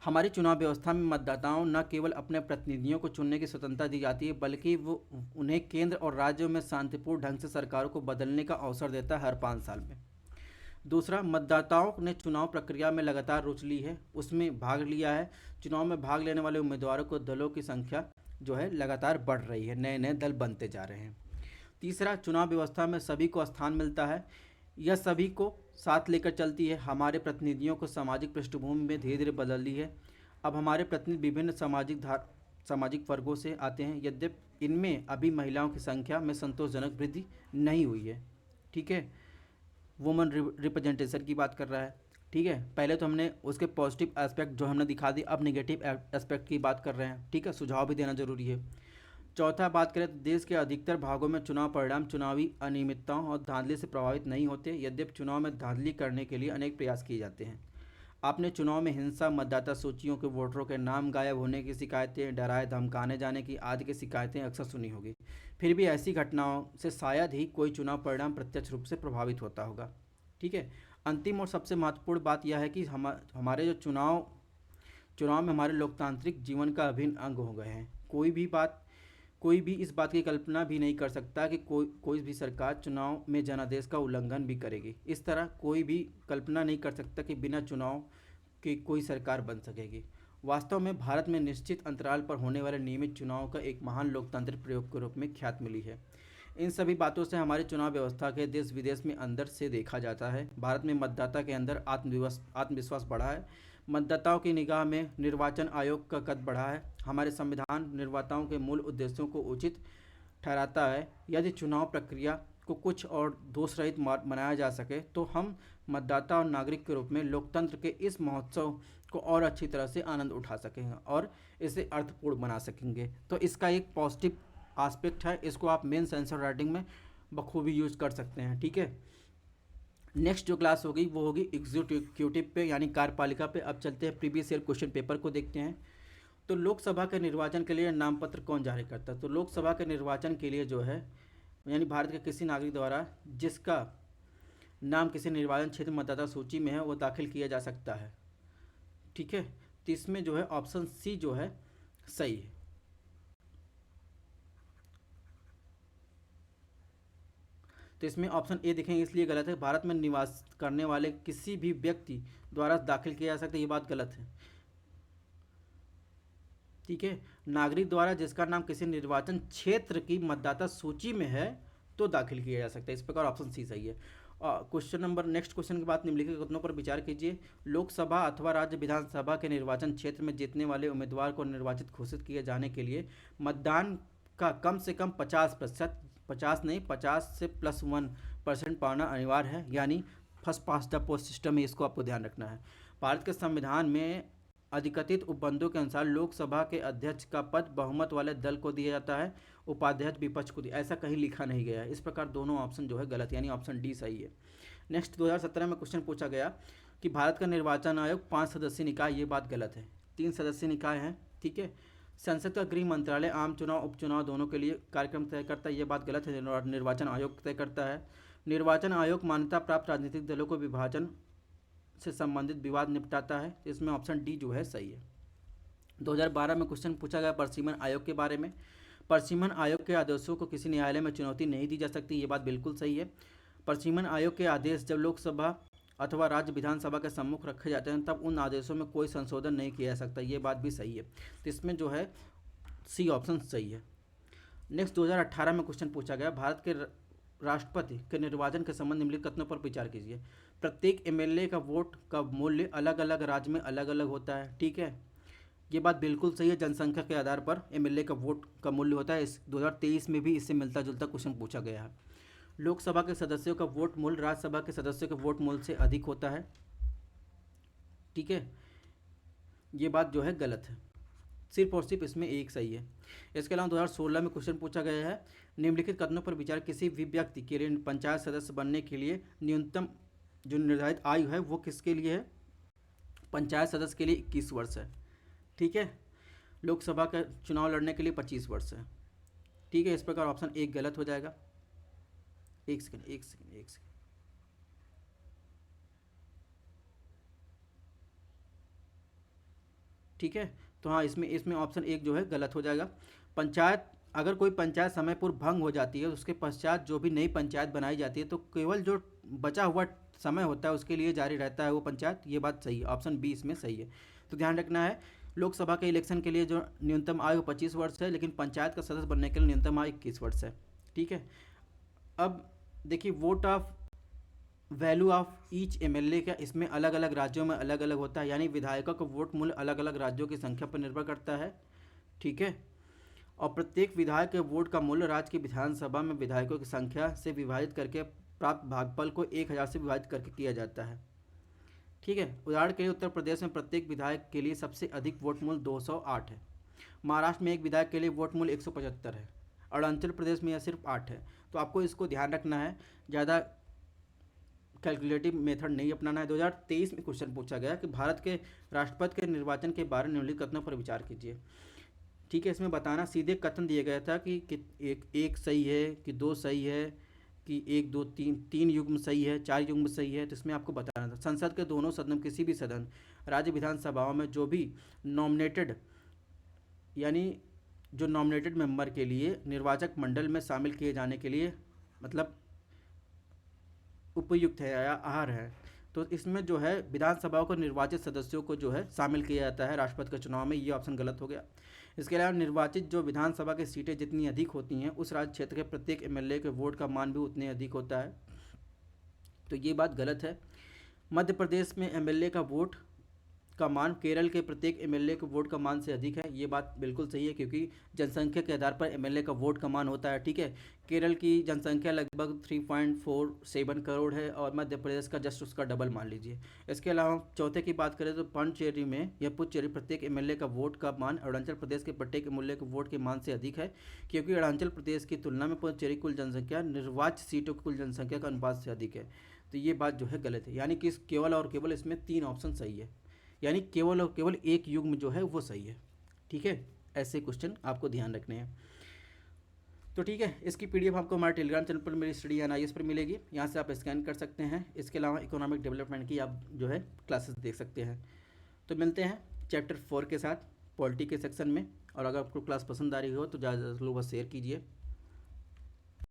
हमारी चुनाव व्यवस्था में मतदाताओं न केवल अपने प्रतिनिधियों को चुनने की स्वतंत्रता दी जाती है बल्कि वो उन्हें केंद्र और राज्यों में शांतिपूर्ण ढंग से सरकारों को बदलने का अवसर देता है हर 5 साल में। दूसरा, मतदाताओं ने चुनाव प्रक्रिया में लगातार रुचि ली है, उसमें भाग लिया है। चुनाव में भाग लेने वाले उम्मीदवारों को दलों की संख्या जो है लगातार बढ़ रही है, नए नए दल बनते जा रहे हैं। तीसरा, चुनाव व्यवस्था में सभी को स्थान मिलता है, यह सभी को साथ लेकर चलती है। हमारे प्रतिनिधियों को सामाजिक पृष्ठभूमि में धीरे धीरे बदल ली है। अब हमारे प्रतिनिधि विभिन्न सामाजिक वर्गों से आते हैं, यद्यपि इनमें अभी महिलाओं की संख्या में संतोषजनक वृद्धि नहीं हुई है। ठीक है, वुमेन रिप्रेजेंटेशन की बात कर रहा है। ठीक है, पहले तो हमने उसके पॉजिटिव एस्पेक्ट जो हमने दिखा दी, अब नेगेटिव एस्पेक्ट की बात कर रहे हैं। ठीक है, सुझाव भी देना जरूरी है। चौथा बात करें तो देश के अधिकतर भागों में चुनाव परिणाम चुनावी अनियमितताओं और धांधली से प्रभावित नहीं होते, यद्यपि चुनाव में धांधली करने के लिए अनेक प्रयास किए जाते हैं। आपने चुनाव में हिंसा, मतदाता सूचियों के वोटरों के नाम गायब होने की शिकायतें, डराए धमकाने जाने की आदि की शिकायतें अक्सर सुनी होगी। फिर भी ऐसी घटनाओं से शायद ही कोई चुनाव परिणाम प्रत्यक्ष रूप से प्रभावित होता होगा। ठीक है, अंतिम और सबसे महत्वपूर्ण बात यह है कि हमारे जो चुनाव में हमारे लोकतांत्रिक जीवन का अभिन्न अंग हो गए हैं। कोई भी इस बात की कल्पना भी नहीं कर सकता कि कोई भी सरकार चुनाव में जनादेश का उल्लंघन भी करेगी। इस तरह कोई भी कल्पना नहीं कर सकता कि बिना चुनाव के कोई सरकार बन सकेगी। वास्तव में भारत में निश्चित अंतराल पर होने वाले नियमित चुनाव का एक महान लोकतांत्रिक प्रयोग के रूप में ख्याति मिली है। इन सभी बातों से हमारी चुनाव व्यवस्था के देश विदेश में अंदर से देखा जाता है। भारत में मतदाता के अंदर आत्मविश्वास बढ़ा है। मतदाताओं की निगाह में निर्वाचन आयोग का कद बढ़ा है। हमारे संविधान निर्माताओं के मूल उद्देश्यों को उचित ठहराता है। यदि चुनाव प्रक्रिया को कुछ और दोष रहित बनाया जा सके तो हम मतदाता और नागरिक के रूप में लोकतंत्र के इस महोत्सव को और अच्छी तरह से आनंद उठा सकेंगे और इसे अर्थपूर्ण बना सकेंगे। तो इसका एक पॉजिटिव एस्पेक्ट है, इसको आप मेंस आंसर राइटिंग में बखूबी यूज कर सकते हैं। ठीक है, नेक्स्ट जो क्लास होगी वो होगी एग्जीक्यूटिव पे यानी कार्यपालिका पे। अब चलते हैं प्रीवियस ईयर क्वेश्चन पेपर को देखते हैं। तो लोकसभा के निर्वाचन के लिए नामपत्र कौन जारी करता है? तो लोकसभा के निर्वाचन के लिए जो है यानी भारत के किसी नागरिक द्वारा जिसका नाम किसी निर्वाचन क्षेत्र मतदाता सूची में है वो दाखिल किया जा सकता है। ठीक है, तो इसमें जो है ऑप्शन सी जो है सही है। तो इसमें ऑप्शन ए देखेंगे इसलिए गलत है। भारत में निवास करने वाले किसी भी व्यक्ति द्वारा दाखिल किया जा सकता है, ये बात गलत है। ठीक है, नागरिक द्वारा जिसका नाम किसी निर्वाचन क्षेत्र की मतदाता सूची में है तो दाखिल किया जा सकता है। इस प्रकार ऑप्शन सी सही है। क्वेश्चन नंबर नेक्स्ट क्वेश्चन की बात निम्नलिखित कथनों पर विचार कीजिए। लोकसभा अथवा राज्य विधानसभा के निर्वाचन क्षेत्र में जीतने वाले उम्मीदवार को निर्वाचित घोषित किए जाने के लिए मतदान का कम से कम 50%, 50 नहीं 50 से +1% पाना अनिवार्य है, यानी first pass the post system है, इसको आपको ध्यान रखना है। भारत के संविधान में अधिकथित उपबंधों के अनुसार लोकसभा के अध्यक्ष का पद बहुमत वाले दल को दिया जाता है, उपाध्यक्ष विपक्ष को दिया, ऐसा कहीं लिखा नहीं गया है। इस प्रकार दोनों ऑप्शन जो है गलत, यानी ऑप्शन डी सही है। नेक्स्ट 2017 में क्वेश्चन पूछा गया कि भारत का निर्वाचन आयोग 5 सदस्यीय निकाय, ये बात गलत है। 3 सदस्यीय निकाय हैं। ठीक है, संसद का गृह मंत्रालय आम चुनाव उपचुनाव दोनों के लिए कार्यक्रम तय करता है, ये बात गलत है। निर्वाचन आयोग तय करता है। निर्वाचन आयोग मान्यता प्राप्त राजनीतिक दलों को विभाजन से संबंधित विवाद निपटाता है, इसमें ऑप्शन डी जो है सही है। 2012 में क्वेश्चन पूछा गया परिसीमन आयोग के बारे में। परिसीमन आयोग के आदेशों को किसी न्यायालय में चुनौती नहीं दी जा सकती, ये बात बिल्कुल सही है। परिसीमन आयोग के आदेश जब लोकसभा अथवा राज्य विधानसभा के सम्मुख रखे जाते हैं तब उन आदेशों में कोई संशोधन नहीं किया जा सकता, ये बात भी सही है। तो इसमें जो है सी ऑप्शन सही है। नेक्स्ट 2018 में क्वेश्चन पूछा गया भारत के राष्ट्रपति के निर्वाचन के संबंध निम्नलिखित कथनों पर विचार कीजिए। प्रत्येक एमएलए का वोट का मूल्य अलग अलग राज्य में अलग अलग होता है। ठीक है, ये बात बिल्कुल सही है। जनसंख्या के आधार पर एमएलए का वोट का मूल्य होता है। इस 2023 में भी इससे मिलता जुलता क्वेश्चन पूछा गया है। लोकसभा के सदस्यों का वोट मूल्य राज्यसभा के सदस्यों के वोट मूल्य से अधिक होता है। ठीक है, ये बात जो है गलत है, सिर्फ और सिर्फ इसमें एक सही है। इसके अलावा 2016 में क्वेश्चन पूछा गया है निम्नलिखित कथनों पर विचार, किसी भी व्यक्ति के लिए पंचायत सदस्य बनने के लिए न्यूनतम जो निर्धारित आयु है वो किसके लिए है? पंचायत सदस्य के लिए 21 वर्ष है। ठीक है, लोकसभा का चुनाव लड़ने के लिए 25 वर्ष है। ठीक है, इस प्रकार ऑप्शन एक गलत हो जाएगा। एक सेकंड। ठीक है, तो हाँ इसमें ऑप्शन एक जो है गलत हो जाएगा। अगर कोई पंचायत समय पूर्व भंग हो जाती है उसके पश्चात जो भी नई पंचायत बनाई जाती है तो केवल जो बचा हुआ समय होता है उसके लिए जारी रहता है वो पंचायत, ये बात सही है। ऑप्शन बी इसमें सही है। तो ध्यान रखना है, लोकसभा के इलेक्शन के लिए जो न्यूनतम आयु 25 वर्ष है, लेकिन पंचायत का सदस्य बनने के लिए न्यूनतम आयु 21 वर्ष है। ठीक है, अब देखिए vote of value of each MLA का इसमें अलग अलग राज्यों में अलग अलग होता है, यानी विधायकों का वोट मूल्य अलग अलग राज्यों की संख्या पर निर्भर करता है। ठीक है, और प्रत्येक विधायक के वोट का मूल्य राज्य की विधानसभा में विधायकों की संख्या से विभाजित करके प्राप्त भागफल को 1000 से विभाजित करके किया जाता है। ठीक है, उदाहरण के लिए उत्तर प्रदेश में प्रत्येक विधायक के लिए सबसे अधिक वोट मूल्य 208 है। महाराष्ट्र में एक विधायक के लिए वोट मूल्य 175 है। अरुणाचल प्रदेश में यह सिर्फ 8 है। तो आपको इसको ध्यान रखना है, ज़्यादा कैलकुलेटिव मेथड नहीं अपनाना है। 2023 में क्वेश्चन पूछा गया कि भारत के राष्ट्रपति के निर्वाचन के बारे में निम्नलिखित कथनों पर विचार कीजिए। ठीक है, इसमें बताना सीधे कथन दिया गया था कि एक सही है, कि 2 सही है, कि 1 2 3 युग्म सही है, 4 युग्म सही है। तो इसमें आपको बताना था संसद के दोनों सदन, किसी भी सदन, राज्य विधानसभाओं में जो भी नॉमिनेटेड यानी जो नॉमिनेटेड मेंबर के लिए निर्वाचक मंडल में शामिल किए जाने के लिए मतलब उपयुक्त है या आहार है, तो इसमें जो है विधानसभाओं को निर्वाचित सदस्यों को जो है शामिल किया जाता है राष्ट्रपति के चुनाव में। ये ऑप्शन गलत हो गया। इसके अलावा निर्वाचित जो विधानसभा की सीटें जितनी अधिक होती हैं उस राज्य क्षेत्र के प्रत्येक एमएलए के वोट का मान भी उतने अधिक होता है, तो ये बात गलत है। मध्य प्रदेश में एमएलए का वोट का मान केरल के प्रत्येक एमएलए के वोट का मान से अधिक है। ये बात बिल्कुल सही है, क्योंकि जनसंख्या के आधार पर एमएलए का वोट का मान होता है। ठीक है, केरल की जनसंख्या लगभग 3.47 करोड़ है और मध्य प्रदेश का जस्ट उसका डबल मान लीजिए। इसके अलावा चौथे की बात करें तो पांडिचेरी में या पुडुचेरी प्रत्येक एमएलए का वोट का मान अरुणाचल प्रदेश के प्रत्येक एमएलए के वोट के मान से अधिक है, क्योंकि अरुणाचल प्रदेश की तुलना में पुडुचेरी कुल जनसंख्या निर्वाचित सीटों की कुल जनसंख्या का अनुपात से अधिक है। तो ये बात जो है गलत है, यानी कि केवल और केवल इसमें 3 ऑप्शन सही है, यानी केवल और केवल एक युग्म जो है वो सही है। ठीक है, ऐसे क्वेश्चन आपको ध्यान रखने हैं। तो ठीक है, इसकी पीडीएफ आपको हमारे टेलीग्राम चैनल पर मेरी स्टडी एनालिसिस पर मिलेगी, यहाँ से आप स्कैन कर सकते हैं। इसके अलावा इकोनॉमिक डेवलपमेंट की आप जो है क्लासेस देख सकते हैं। तो मिलते हैं चैप्टर 4 के साथ पॉलिटी के सेक्शन में, और अगर आपको क्लास पसंद आ रही हो तो ज़्यादा से ज़्यादा लोग शेयर कीजिए।